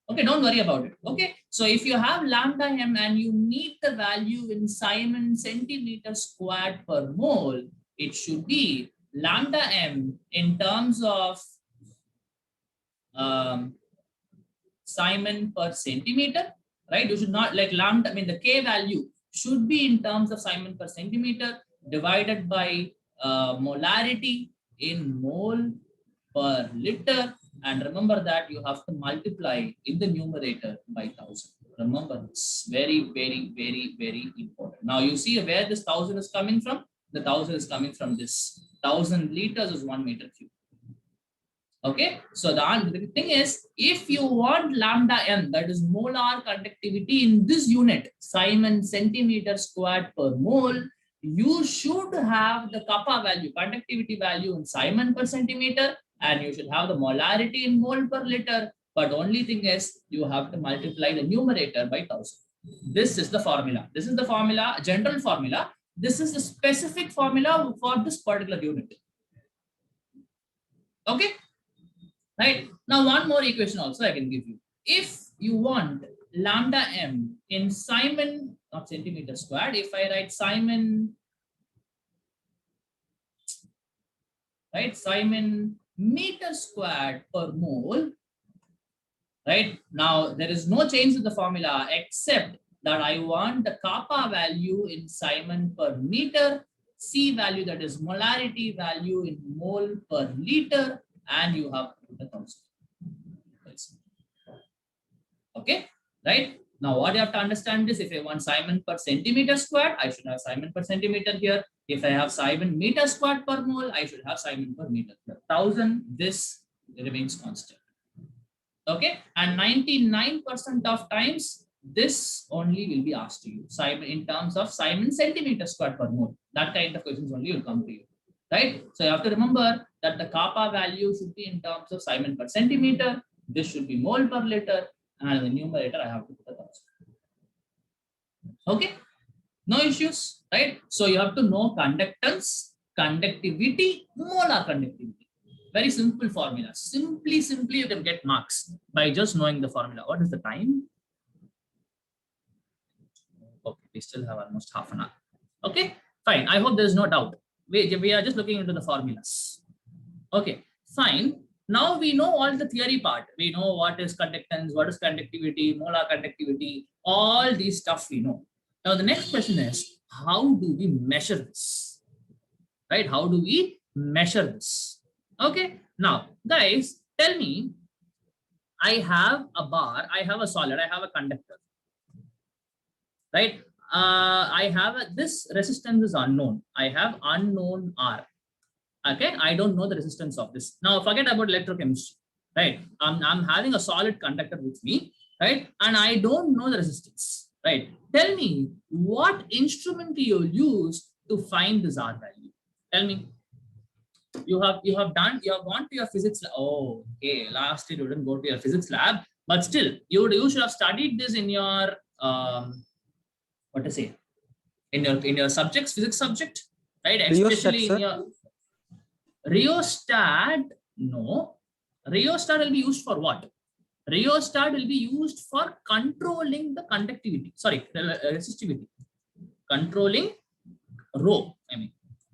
Speaker 1: Okay, don't worry about it. Okay, so if you have lambda m and you need the value in Simon centimeter squared per mole, it should be lambda m in terms of Simon per centimeter, right? You should not like lambda, I mean the K value should be in terms of Simon per centimeter divided by molarity in mole per liter. And remember that you have to multiply in the numerator by 1000. Remember this, very, very, very, very important. Now you see where this 1000 is coming from. The 1000 is coming from this 1000 liters is 1 meter cube. Okay, so the thing is, if you want lambda m, that is molar conductivity in this unit, Simon centimeter squared per mole, you should have the kappa value, conductivity value in Simon per centimeter, and you should have the molarity in mole per liter. But only thing is you have to multiply the numerator by 1000. This is the formula. This is the formula, general formula. This is the specific formula for this particular unit. Okay. Right. Now, one more equation also I can give you. If you want lambda m in Simon, not centimeter squared, if I write Simon, right, Simon meter squared per mole, right? Now, there is no change in the formula except that I want the kappa value in Simon per meter, C value, that is molarity value in mole per liter, and you have the constant. Okay, right? Now, what you have to understand is if I want Simon per centimeter squared, I should have Simon per centimeter here. If I have Simon meter squared per mole, I should have Simon per meter. 1000, this remains constant. Okay, and 99% of times, this only will be asked to you. Simon in terms of Simon centimeter squared per mole. That kind of questions only will come to you. Right? So you have to remember that the kappa value should be in terms of Simon per centimeter. This should be mole per liter. And in the numerator, I have to put 1000. Okay, no issues, right? So you have to know conductance, conductivity, molar conductivity. Very simple formula. Simply you can get marks by just knowing the formula. What is the time? Okay, we still have almost half an hour. Okay, fine. I hope there is no doubt. We are just looking into the formulas. Okay, fine. Now we know all the theory part. We know what is conductance, what is conductivity, molar conductivity, all these stuff we know. Now the next question is, how do we measure this? Right? How do we measure this? Okay. Now, guys, tell me, I have a bar, I have a solid, I have a conductor. Right? I have this resistance is unknown. I have unknown R. Okay, I don't know the resistance of this. Now forget about electrochemistry, right? I'm having a solid conductor with me, right? And I don't know the resistance, right? Tell me what instrument you'll use to find this R value. Tell me. You have gone to your physics lab. Oh, okay. Last year you didn't go to your physics lab, but still you should have studied this in your what to say, in your subjects, physics subject, right? Especially in your rheostat. No, rheostat will be used for what? Rheostat will be used for controlling the conductivity, sorry, resistivity, controlling rho. I mean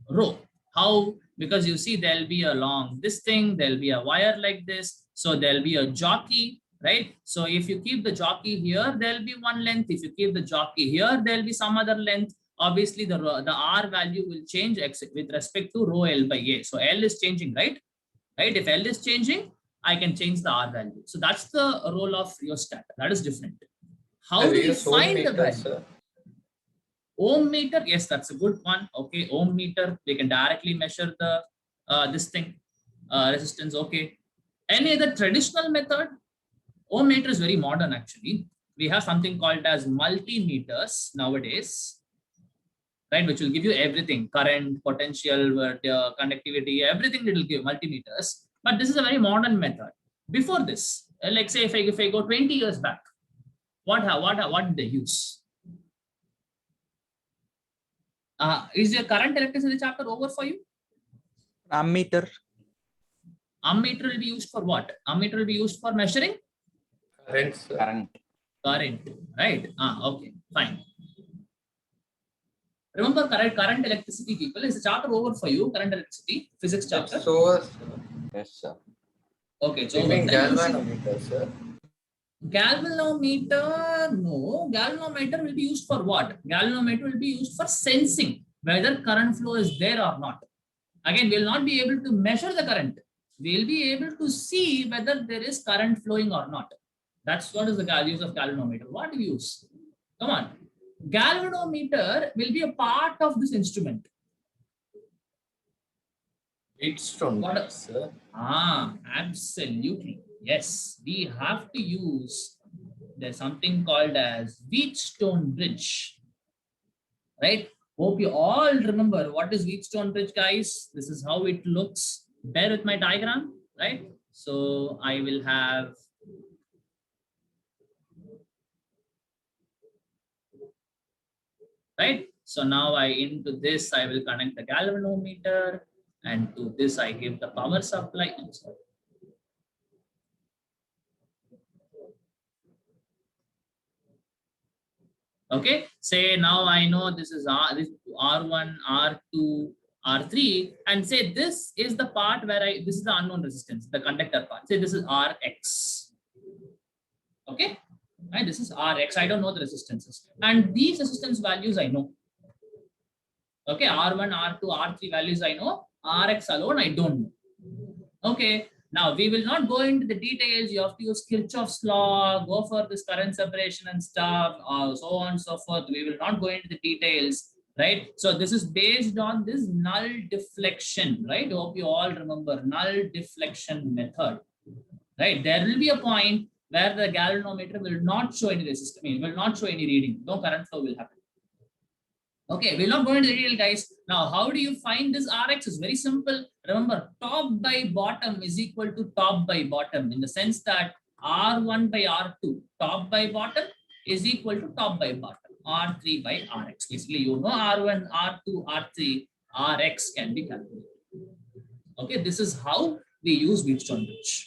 Speaker 1: rho. How? Because you see there'll be a long this thing, there'll be a wire like this, so there'll be a jockey, right? So if you keep the jockey here, there'll be one length. If you keep the jockey here, there'll be some other length. Obviously the R value will change with respect to rho L by A. So L is changing, right? Right? If L is changing, I can change the R value. So that's the role of rheostat. That is different. How do you find the value? Ohm meter, yes, that's a good one. Okay, ohm meter, we can directly measure the this thing, resistance. Okay. Any other traditional method? Ohm meter is very modern actually. We have something called as multimeters nowadays, right, which will give you everything, current, potential, conductivity, everything it will give, multimeters. But this is a very modern method. Before this, like say if I go 20 years back, what did they use? Is your current electricity chapter over for you?
Speaker 4: Ammeter.
Speaker 1: Ammeter will be used for what? Ammeter will be used for measuring
Speaker 6: Current.
Speaker 1: current, right? Okay, fine. Remember current electricity, people. Is the chapter over for you? Current electricity, physics chapter.
Speaker 6: So, yes, sir.
Speaker 1: Okay, so
Speaker 6: Galvanometer, sir.
Speaker 1: Galvanometer, no. Galvanometer will be used for what? Galvanometer will be used for sensing whether current flow is there or not. Again, we will not be able to measure the current. We will be able to see whether there is current flowing or not. That's what is the use of galvanometer. What do you use? Come on. Galvanometer will be a part of this instrument.
Speaker 6: Wheatstone, sir.
Speaker 1: Absolutely. Yes, we have to use, there's something called as Wheatstone bridge, right? Hope you all remember what is Wheatstone bridge, guys. This is how it looks. Bear with my diagram, right? So I will have right. So now into this I will connect the galvanometer, and to this I give the power supply. I'm sorry. Okay, say now I know this is R1, R2, R3, and say this is the part where this is the unknown resistance, the conductor part. Say this is Rx. Okay, right? This is Rx. I don't know the resistances, and these resistance values I know. Okay, R1, R2, R3 values I know. Rx alone I don't know. Okay. Now, we will not go into the details. You have to use Kirchhoff's law, go for this current separation and stuff, so on and so forth. We will not go into the details, right? So this is based on this null deflection, right? I hope you all remember null deflection method, right? There will be a point where the galvanometer will not show any resistance, will not show any reading. No current flow will happen. Okay, we'll not go into the detail, guys. Now, how do you find this Rx? Is very simple. Remember, top by bottom is equal to top by bottom, in the sense that R1 by R2, top by bottom, is equal to top by bottom, R3 by Rx. Basically, you know R1, R2, R3, Rx can be calculated. Okay, this is how we use Wheatstone bridge.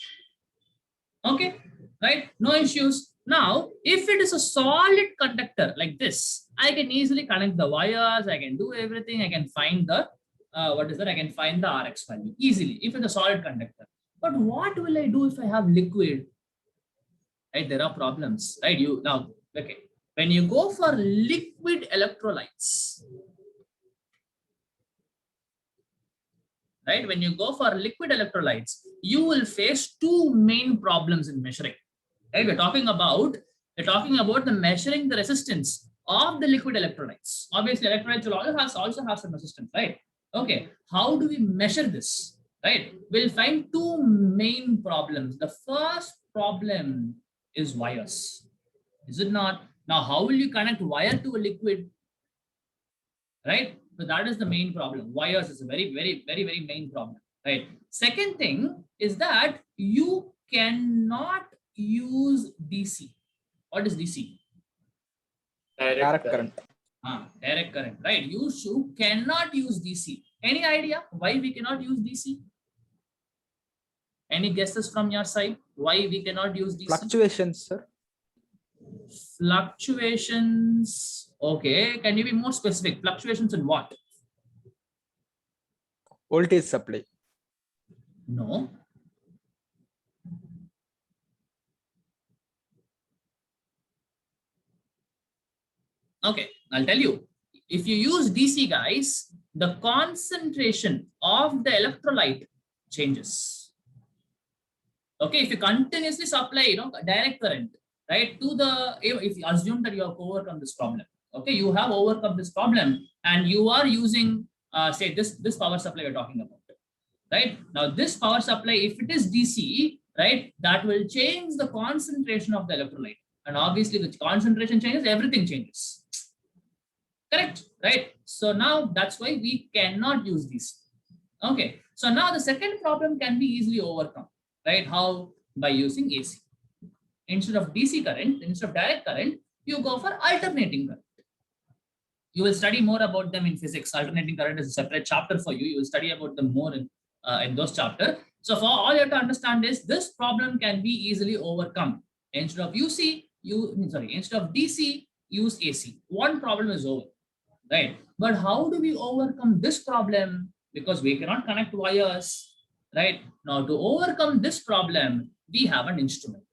Speaker 1: Okay, right? No issues. Now, if it is a solid conductor like this, I can easily connect the wires. I can do everything. I can find the I can find the Rx value easily if it's a solid conductor. But what will I do if I have liquid? Right, there are problems. Right, okay. When you go for liquid electrolytes, right? When you go for liquid electrolytes, you will face two main problems in measuring. Right? We're talking about the measuring the resistance of the liquid electrolytes. Obviously, electrolytes will also have some resistance, right? Okay, how do we measure this? Right? We'll find two main problems. The first problem is wires. Is it not? Now, how will you connect wire to a liquid? Right? So that is the main problem. Wires is a very, very, very, very main problem. Right? Second thing is that you cannot use DC. What is DC?
Speaker 6: Direct current.
Speaker 1: Direct current, right? You cannot use DC. Any idea why we cannot use DC? Any guesses from your side why we cannot use DC?
Speaker 4: Fluctuations, sir.
Speaker 1: Fluctuations. Okay, can you be more specific? Fluctuations in what?
Speaker 4: Voltage supply.
Speaker 1: No. Okay, I'll tell you. If you use DC, guys, the concentration of the electrolyte changes. Okay, if you continuously supply, direct current, right, to the, if you assume that you have overcome this problem, okay, you have overcome this problem, and you are using, say, this power supply you're talking about, right? Now, this power supply, if it is DC, right, that will change the concentration of the electrolyte, and obviously, with concentration changes, everything changes. Correct, right? So now that's why we cannot use these. Okay, so now the second problem can be easily overcome, right? How? By using AC. Instead of DC current, instead of direct current, you go for alternating current. You will study more about them in physics. Alternating current is a separate chapter for you. You will study about them more in those chapters. So for all you have to understand is this problem can be easily overcome. Instead of DC, instead of DC, use AC. One problem is over. Right, but how do we overcome this problem? Because we cannot connect wires, right? Now, to overcome this problem, we have an instrument.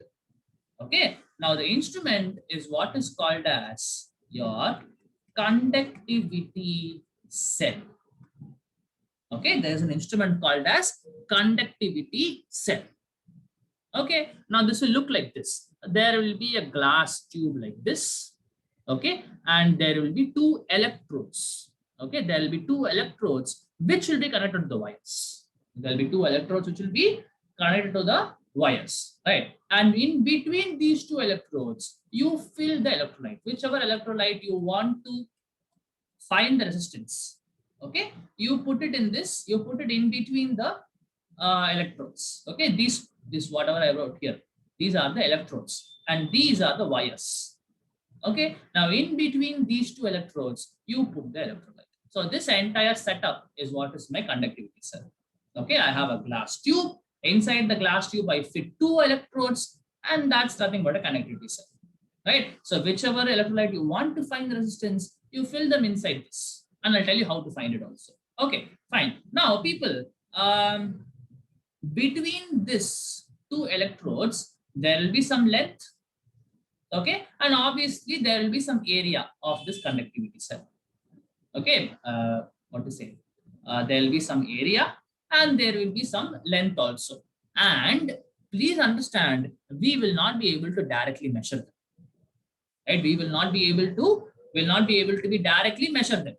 Speaker 1: Okay, now the instrument is what is called as your conductivity cell. Okay, there's an instrument called as conductivity cell. Okay, now this will look like this. There will be a glass tube like this. Okay, and there will be two electrodes. Okay, there will be two electrodes which will be connected to the wires. There will be two electrodes which will be connected to the wires, right? And in between these two electrodes, you fill the electrolyte, whichever electrolyte you want to find the resistance. Okay, you put it in this, you put it in between the electrodes. Okay, this whatever I wrote here, these are the electrodes and these are the wires. Okay, now in between these two electrodes, you put the electrolyte. So this entire setup is what is my conductivity cell. Okay, I have a glass tube. Inside the glass tube, I fit two electrodes, and that's nothing but a conductivity cell. Right? So whichever electrolyte you want to find the resistance, you fill them inside this. And I'll tell you how to find it also. Okay, fine. Now, people, between this two electrodes, there will be some length. Okay, and obviously there will be some area of this conductivity cell. Okay, what to say? There will be some area and there will be some length also. And please understand, we will not be able to directly measure them. Right? We will not be able to be directly measure them.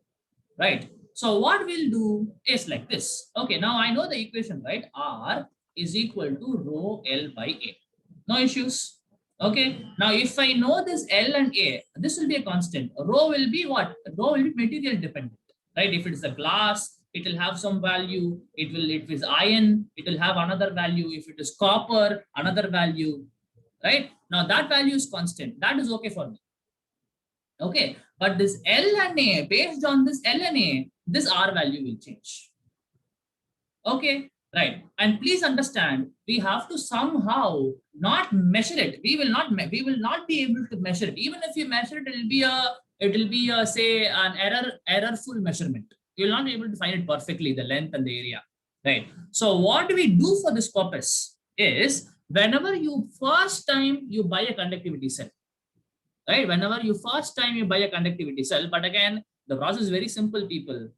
Speaker 1: Right? So what we'll do is like this. Okay, now I know the equation, right? R is equal to rho L by A. No issues. Okay, now if I know this L and A, this will be a constant. Rho will be what? Rho will be material dependent, right? If it is a glass, it will have some value. If it is iron, it will have another value. If it is copper, another value, right? Now that value is constant. That is okay for me. Okay, but this L and A, based on this L and A, this R value will change. Okay, right. And please understand, we have to somehow not measure it. We will not be able to measure it. Even if you measure it, it will be a say an errorful measurement. You will not be able to find it perfectly, the length and the area. Right. So what we do for this purpose is, whenever you first time you buy a conductivity cell, right? Whenever you first time you buy a conductivity cell, but again, the process is very simple, people.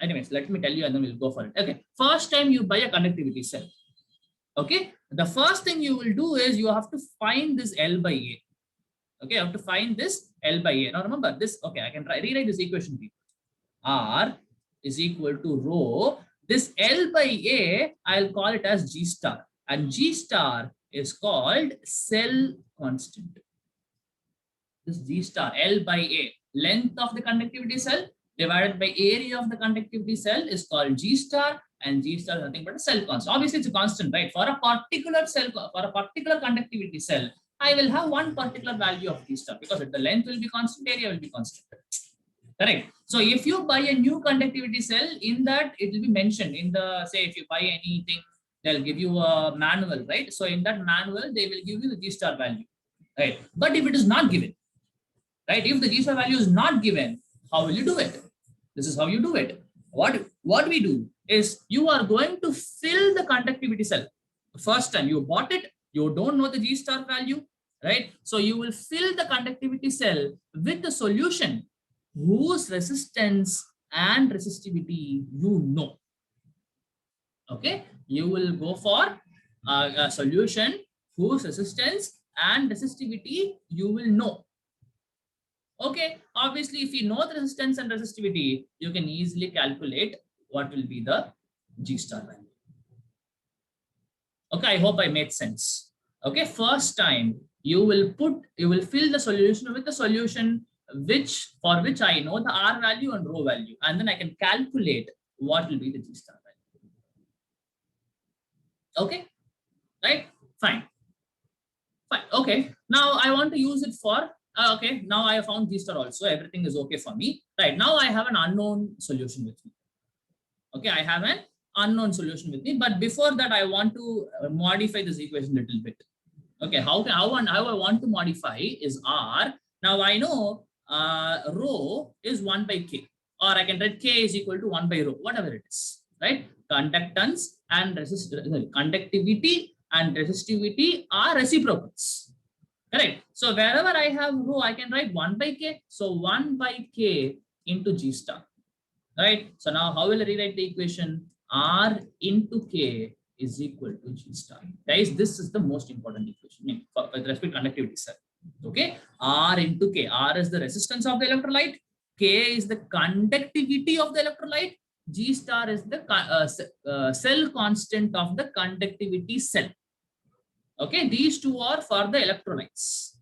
Speaker 1: Anyways, let me tell you and then we'll go for it. Okay, first time you buy a conductivity cell. Okay, the first thing you will do is you have to find this L by A. Okay, you have to find this L by A. Now remember this. Okay, I can rewrite this equation. R is equal to rho. This L by A, I'll call it as G star, and G star is called cell constant. This G star, L by A, length of the conductivity cell divided by area of the conductivity cell is called G star, and G star is nothing but a cell constant. Obviously, it's a constant, right? For a particular cell, for a particular conductivity cell, I will have one particular value of G star because the length will be constant, area will be constant. Correct. So if you buy a new conductivity cell, in that it will be mentioned in the, say, if you buy anything, they'll give you a manual, right? So in that manual, they will give you the G star value, right? But if it is not given, right? If the G star value is not given, how will you do it? This is how you do it. What we do is, you are going to fill the conductivity cell. First time you bought it, you don't know the G star value, right? So you will fill the conductivity cell with the solution whose resistance and resistivity you know. Okay, you will go for a solution whose resistance and resistivity you will know. Okay, obviously, if you know the resistance and resistivity, you can easily calculate what will be the G star value. Okay, I hope I made sense. Okay, first time you will fill the solution with the solution for which I know the R value and rho value, and then I can calculate what will be the G star value. Okay, right? Fine. Okay, now I want to use it for. Okay, now I have found G star also. Everything is okay for me. Right, now I have an unknown solution with me. Okay, I have an unknown solution with me. But before that, I want to modify this equation a little bit. Okay, how I want to modify is R. Now I know rho is 1 by K, or I can write K is equal to 1 by rho, whatever it is. Right? Conductance and conductivity and resistivity are reciprocals. Correct. So wherever I have rho, I can write 1 by K. So 1 by K into G star. Right. So now how will I rewrite the equation? R into K is equal to G star. Guys, this is the most important equation with respect to conductivity cell. Okay. R into K. R is the resistance of the electrolyte. K is the conductivity of the electrolyte. G star is the cell constant of the conductivity cell. Okay, these two are for the electrolytes,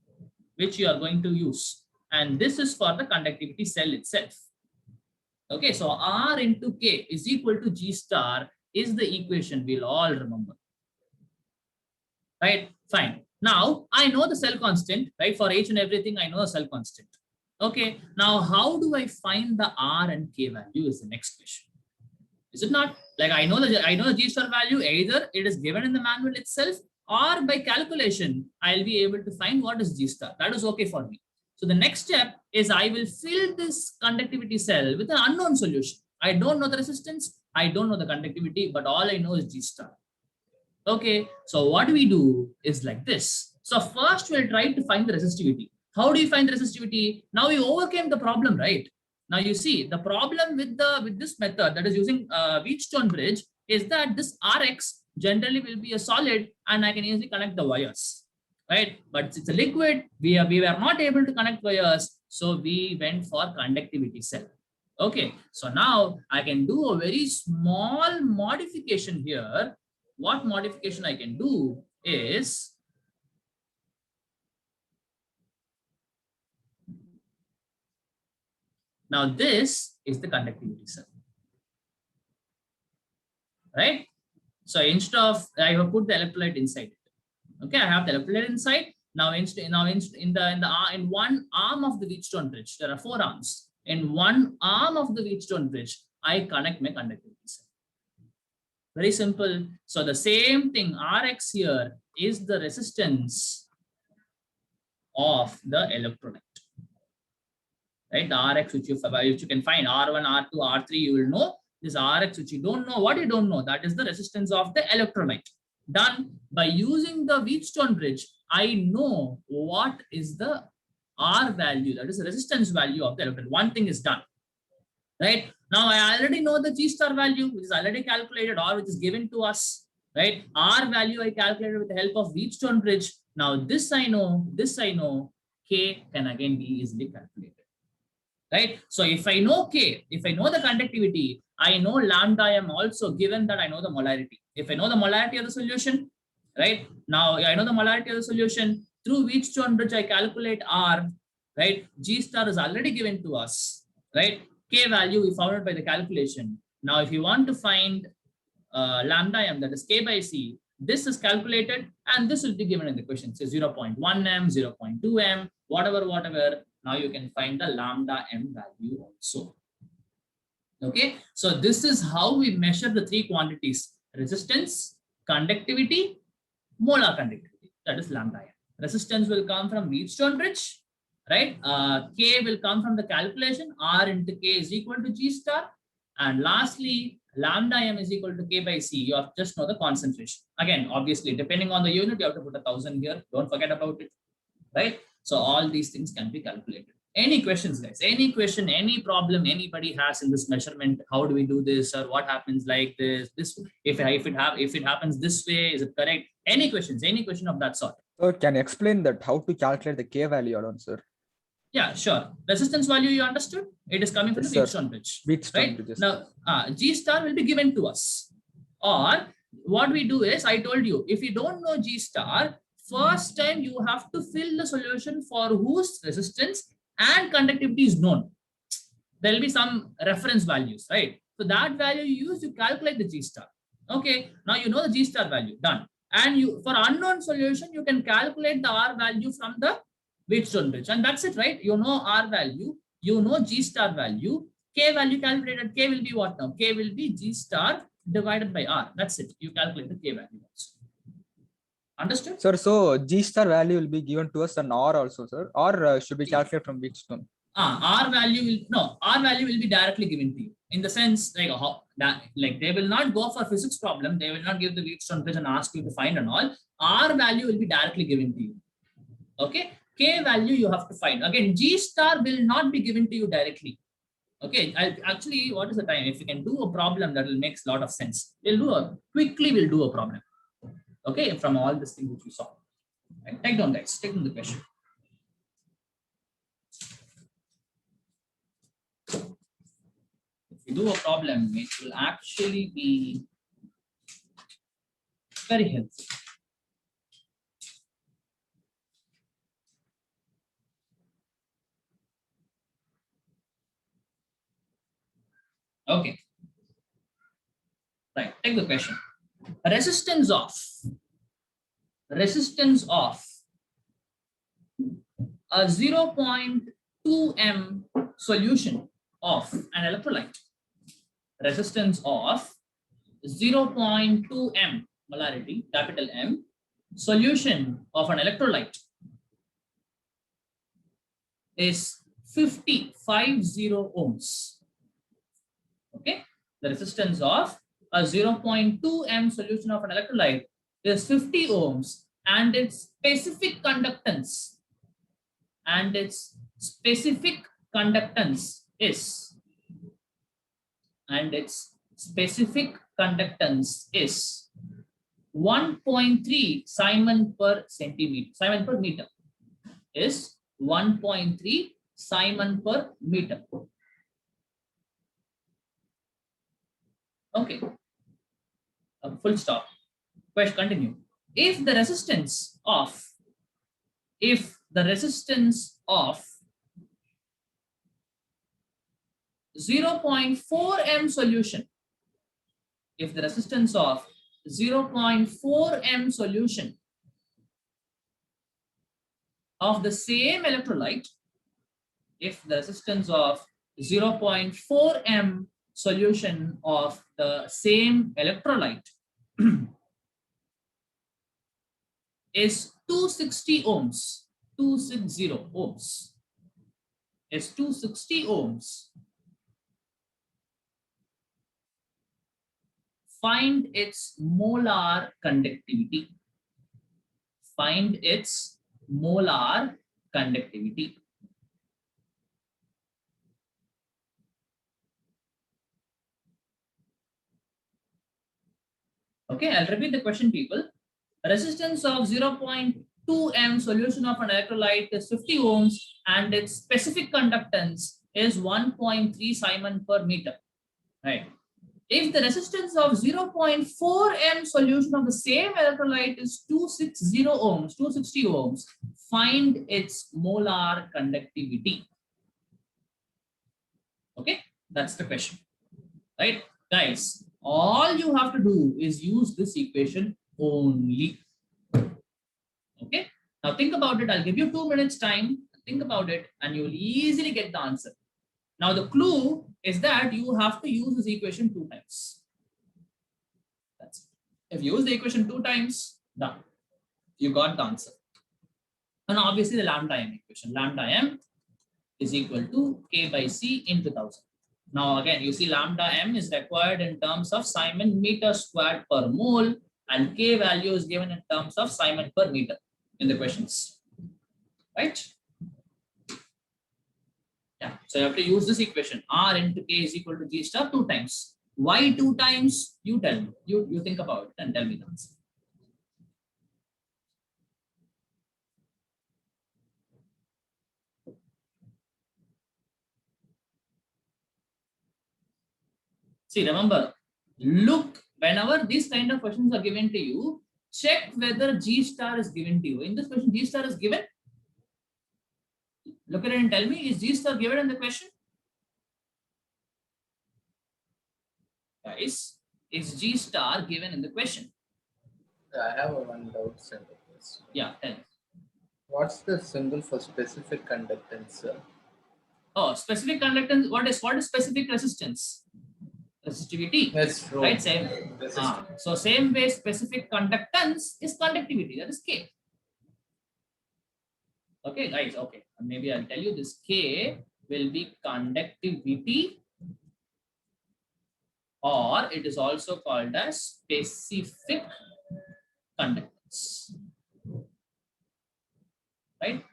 Speaker 1: which you are going to use. And this is for the conductivity cell itself. Okay, so R into K is equal to G star is the equation we'll all remember. Right, fine. Now I know the cell constant, right? For each and everything, I know the cell constant. Okay, now how do I find the R and K value is the next question. Is it not? Like I know the G star value, either it is given in the manual itself or by calculation, I'll be able to find what is G star. That is okay for me. So the next step is I will fill this conductivity cell with an unknown solution. I don't know the resistance, I don't know the conductivity, but all I know is G star. Okay, so what we do is like this. So first we'll try to find the resistivity. How do you find the resistivity? Now we overcame the problem, right? Now you see the problem with this method, that is using Wheatstone bridge, is that this Rx generally will be a solid and I can easily connect the wires, right? But it's a liquid. We were not able to connect wires, so we went for conductivity cell. Okay, so now I can do a very small modification here. What modification I can do is, now this is the conductivity cell, right? So instead of, I have put the electrolyte inside it. Okay, I have the electrolyte inside. Now in one arm of the Wheatstone bridge, there are 4 arms. In one arm of the Wheatstone bridge, I connect my conductivity cell. Very simple. So the same thing, Rx here is the resistance of the electrolyte. Right, the Rx which you can find R1, R2, R3, you will know. This Rx which you don't know, what you don't know, that is the resistance of the electrolyte. Done. By using the Wheatstone bridge, I know what is the R value, that is the resistance value of the electrolyte. One thing is done. Right, now I already know the G star value, which is already calculated or which is given to us. Right, R value I calculated with the help of Wheatstone bridge. Now this I know, K can again be easily calculated. Right, so if I know K, if I know the conductivity, I know lambda M also, given that I know the molarity. If I know the molarity of the solution, right, now I know the molarity of the solution, through Wheatstone bridge I calculate R, right, G star is already given to us, right, K value we found it by the calculation. Now if you want to find lambda M, that is K by C, this is calculated and this will be given in the question. So 0.1 M, 0.2 M, whatever. Now you can find the lambda M value also. Okay, so this is how we measure the 3 quantities: resistance, conductivity, molar conductivity, that is lambda M. Resistance will come from Wheatstone bridge, right? K will come from the calculation, R into K is equal to G star. And lastly, lambda M is equal to K by C. You have just know the concentration. Again, obviously, depending on the unit, you have to put 1000 here. Don't forget about it, right? So all these things can be calculated. Any questions, guys? Any question, any problem anybody has in this measurement? How do we do this, or what happens like this? This if it happens this way, is it correct? Any questions? Any question of that sort?
Speaker 4: So can you explain that how to calculate the K value alone, sir?
Speaker 1: Yeah, sure. Resistance value you understood? It is coming from the Wheatstone bridge.
Speaker 4: Wheatstone
Speaker 1: bridge. Now, G star will be given to us. Or what we do is, I told you, if you don't know G star, first time you have to fill the solution for whose resistance and conductivity is known. There will be some reference values, right? So that value you use to calculate the G star. Okay, now you know the G star value, done. And you, for unknown solution, you can calculate the R value from the Wheatstone bridge, and that's it, right? You know R value, you know G star value, K value calculated. K will be what now? K will be G star divided by R. That's it. You calculate the K value also. Understood?
Speaker 4: Sir, so G star value will be given to us an R also, sir, or should be calculated from Wheatstone?
Speaker 1: R value will be directly given to you, in the sense like they will not go for physics problem. They will not give the Wheatstone bridge and ask you to find and all. R value will be directly given to you. Okay. K value you have to find. Again, G star will not be given to you directly. Okay, actually, what is the time? If you can do a problem, that will make a lot of sense. We'll do a problem. Okay, from all this thing which we saw. Right? Take down, guys. Take down the question. If you do a problem, it will actually be very helpful. Okay. Right. Take the question. Resistance of a 0.2 m solution of an electrolyte. Resistance of 0.2 m molarity, capital M, solution of an electrolyte is 50 ohms. Okay, the resistance of a 0.2 m solution of an electrolyte is 50 ohms, and its specific conductance is 1.3 Simon per centimeter. Simon per meter is 1.3 Simon per meter. Okay. Full stop. Question continue. If the resistance of 0.4 m solution, if the resistance of 0.4 m solution of the same electrolyte, if the resistance of 0.4 m solution of the same electrolyte is 260 ohms, 260 ohms, is 260 ohms, find its molar conductivity. Find its molar conductivity. Okay, I'll repeat the question, people. Resistance of 0.2 m solution of an electrolyte is 50 ohms, and its specific conductance is 1.3 Simon per meter. Right. If the resistance of 0.4 m solution of the same electrolyte is 260 ohms, find its molar conductivity. Okay, that's the question. Right, guys, all you have to do is use this equation only. Okay, now think about it. I'll give you 2 minutes time. Think about it, and you'll easily get the answer. Now, the clue is that you have to use this equation 2 times. That's it. If you use the equation 2 times, done. You got the answer. And obviously, the lambda m equation. Lambda m is equal to K by C into 1000. Now, again, you see lambda m is required in terms of Simon meter squared per mole, and K value is given in terms of Simon per meter in the questions. Right? Yeah, so you have to use this equation. R into K is equal to G star 2 times. Why 2 times? You tell me. You think about it and tell me the answer. See, remember, look, whenever these kind of questions are given to you, check whether G star is given to you. In this question, G star is given. Look at it and tell me, is G star given in the question? Guys, is G star given in the question?
Speaker 6: I have one doubt, sir.
Speaker 1: Yeah, tell me.
Speaker 6: What's the symbol for specific conductance, sir?
Speaker 1: Oh, specific conductance. What is specific resistance? Resistivity.
Speaker 6: That's true.
Speaker 1: Right, same. So same way, specific conductance is conductivity. That is K. Okay, guys. Okay, maybe I'll tell you this. K will be conductivity, or it is also called as specific conductance. Right?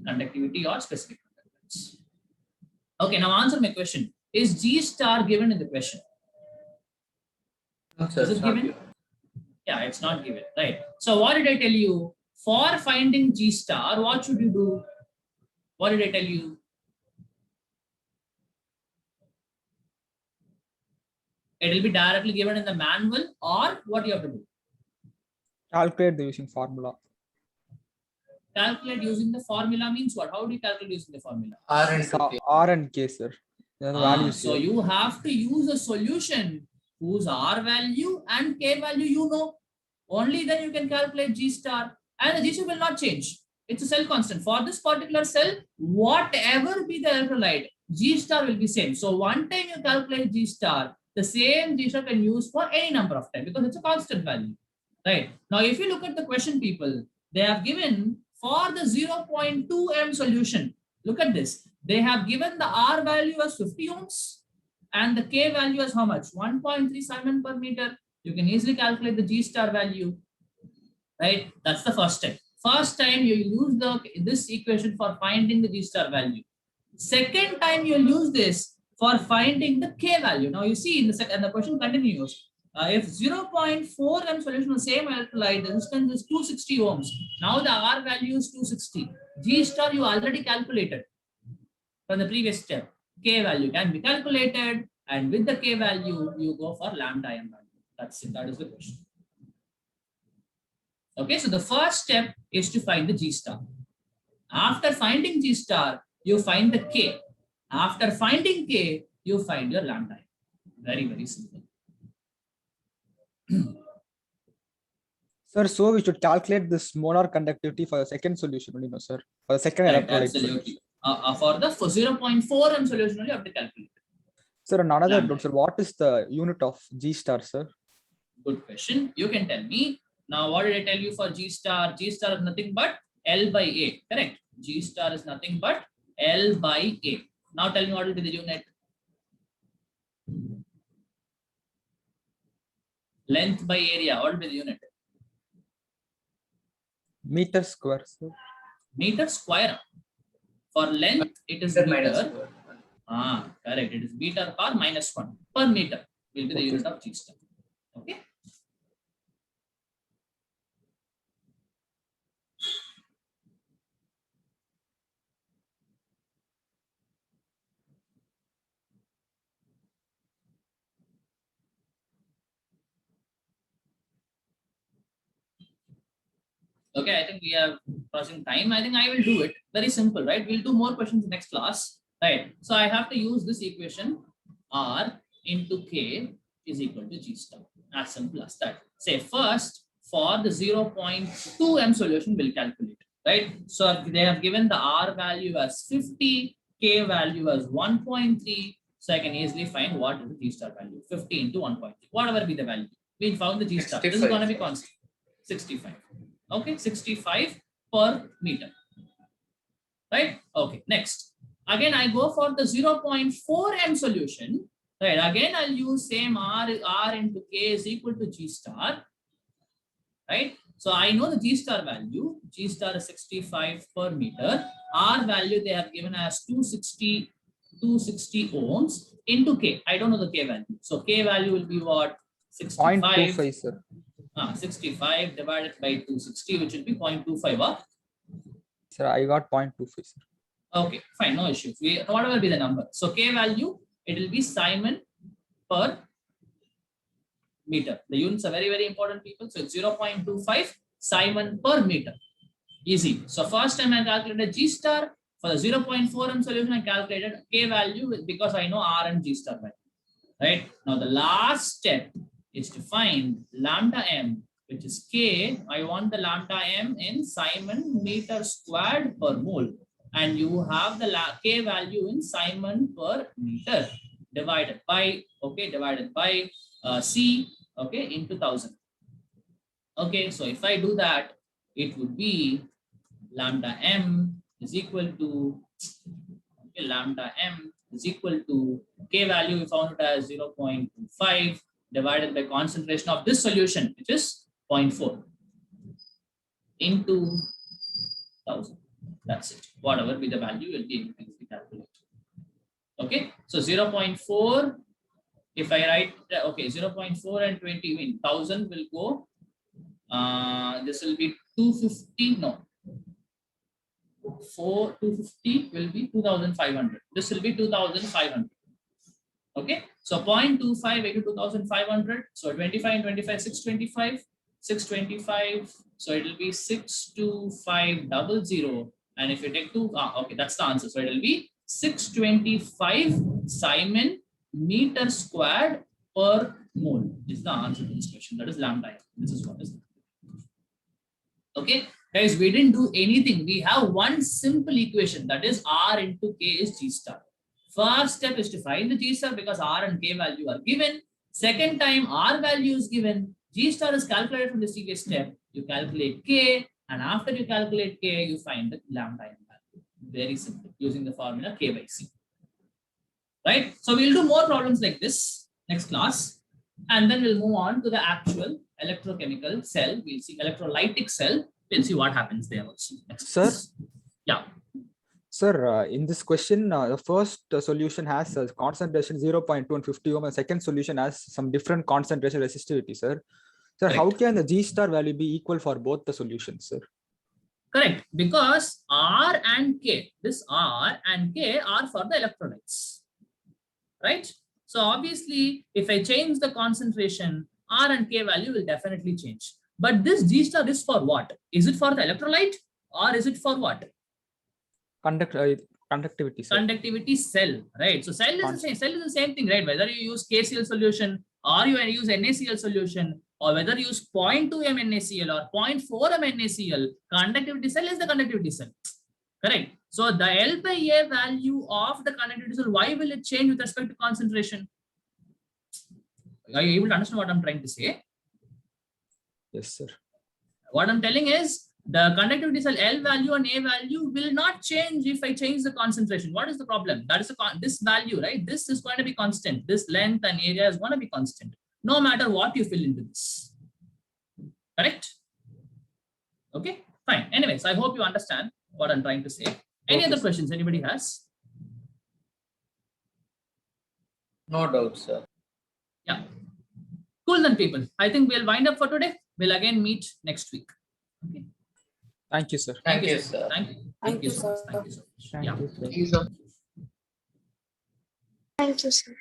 Speaker 1: Conductivity or specific conductance. Okay, now answer my question. Is G star given in the question?
Speaker 6: No, sir,
Speaker 1: Is it
Speaker 6: it's not
Speaker 1: given? Yeah, it's not given. Right. So what did I tell you? For finding G star, what should you do? What did I tell you? It will be directly given in the manual, or what you have to do?
Speaker 4: Calculate the using formula.
Speaker 1: Calculate using the formula means what? How do you calculate using the formula?
Speaker 6: R into K.
Speaker 4: R and K, sir.
Speaker 7: The values
Speaker 1: So
Speaker 7: here.
Speaker 1: you have to use a solution whose R value and K value you know. Only then you can calculate G star, and the G star will not change. It's a cell constant. For this particular cell, whatever be the electrolyte, G star will be same. So one time you calculate G star, the same G star can use for any number of time because it's a constant value. Right. Now, if you look at the question, people, they have given for the 0.2 M solution. Look at this. They have given the R value as 50 ohms and the K value as how much? 1.3 Simon per meter. You can easily calculate the G star value, right? That's the first step. First time you use this equation for finding the G star value. Second time you'll use this for finding the K value. Now you see in the second, and the question continues. If 0.4 M solution of same electrolyte, the resistance is 260 ohms. Now the R value is 260. G star you already calculated from the previous step. K value can be calculated, and with the K value, you go for lambda M value. That's it. That is the question. Okay, so the first step is to find the G star. After finding G star, you find the K. After finding K, you find your lambda. Very, very simple.
Speaker 7: Sir, so we should calculate this molar conductivity for the second solution only, no, sir? For the second
Speaker 1: Right,
Speaker 7: electrolyte
Speaker 1: absolutely.
Speaker 7: solution.
Speaker 1: For the 0.4 M solution, only you have to calculate.
Speaker 7: Sir, another
Speaker 1: Lambda.
Speaker 7: doubt, sir. What is the unit of G star, sir?
Speaker 1: Good question. You can tell me. Now, what did I tell you for G star? G star is nothing but L by A, correct? G star is nothing but L by A. Now tell me what will be the unit. Length by area, what will be the unit?
Speaker 7: Meter square, sir.
Speaker 1: Meter square. For length, it is meter. Correct. It is meter per minus 1 per meter will be the unit of G star. Okay. Okay, I think we are crossing time. I think I will do it. Very simple, right? We'll do more questions next class. Right. So I have to use this equation R into K is equal to G star. As simple as that. Say first for the 0.2 M solution we'll calculate. Right. So they have given the R value as 50, K value as 1.3. So I can easily find what is the G star value. 50 into 1.3. Whatever be the value. We found the G star. This is going to be constant. 65. Okay, 65 per meter. Right? Okay, next. Again, I go for the 0.4 M solution. Right, again, I'll use same R into K is equal to G star. Right? So I know the G star value. G star is 65 per meter. R value they have given as 260 ohms into K. I don't know the K value. So K value will be what? 65.
Speaker 7: 0.25, sir.
Speaker 1: 65 divided by 260, which will be 0.25.
Speaker 7: Sir, I got 0.25, sir.
Speaker 1: Okay, fine, no issues. Whatever will be the number. So K value, it will be Simon per meter. The units are very, very important, people. So it's 0.25 Simon per meter. Easy. So first time I calculated G star. For the 0.4 M solution, I calculated K value because I know R and G star value. Right? Now the last step is to find lambda M, which is K. I want the lambda M in Simon meter squared per mole. And you have the K value in Simon per meter divided by, okay, divided by C, okay, into 1000. Okay, so if I do that, it would be lambda M is equal to, okay, lambda M is equal to K value we found it as 0.25 divided by concentration of this solution, which is 0.4 into 1000. That's it. Whatever be the value will be able to calculate. Okay, so 0.4. If I write, okay, 0.4 and 20 mean 1000 will go. This will be 250. No, 250 will be 2500. This will be 2500. Okay, so 0.25 into 2500. So 25 and 25, 625, 625. So it will be 62500. And if you take two, okay, that's the answer. So it will be 625 Simon meter squared per mole is the answer to this question. That is lambda. This is what is. Okay, guys, we didn't do anything. We have one simple equation, that is R into K is G star. First step is to find the G star because R and K value are given. Second time R value is given. G star is calculated from the previous step. You calculate K, and after you calculate K, you find the lambda value. Very simple, using the formula K by C. Right? So we'll do more problems like this next class, and then we'll move on to the actual electrochemical cell. We'll see electrolytic cell. We'll see what happens there also. Next
Speaker 7: Sir?
Speaker 1: class. Yeah.
Speaker 7: Sir, in this question, the first solution has a concentration 0.2 and 50 ohm, and second solution has some different concentration resistivity, sir. Sir, how
Speaker 1: Correct.
Speaker 7: can the G star value be equal for both the solutions, sir?
Speaker 1: Correct, because R and K, this R and K are for the electrolytes, right? So obviously, if I change the concentration, R and K value will definitely change. But this G star is for what? Is it for the electrolyte or is it for what?
Speaker 7: Conductivity, sir.
Speaker 1: Conductivity cell, right? So cell is the same. Cell is the same thing, right? Whether you use KCl solution or you use NaCl solution, or whether you use 0.2 m NaCl or 0.4 m NaCl, conductivity cell is the conductivity cell. Correct. So the L by A value of the conductivity cell, why will it change with respect to concentration? Are you able to understand what I'm trying to say?
Speaker 7: Yes, sir.
Speaker 1: What I'm telling is the conductivity cell L value and A value will not change if I change the concentration. What is the problem? That is this value, right? This is going to be constant. This length and area is going to be constant, no matter what you fill into this. Correct? Okay, fine. Anyways, I hope you understand what I'm trying to say. Any
Speaker 7: Okay,
Speaker 1: other
Speaker 7: sir.
Speaker 1: questions anybody has?
Speaker 6: No doubt, sir.
Speaker 1: Yeah. Cool then, people. I think we'll wind up for today. We'll again meet next week. Okay.
Speaker 7: Thank you, sir.
Speaker 6: Thank you, sir.
Speaker 1: Thank you. Thank you so much. Thank you so much.
Speaker 7: Thank
Speaker 1: Yeah.
Speaker 7: you.
Speaker 6: Thank you, sir.
Speaker 2: Thank you, sir.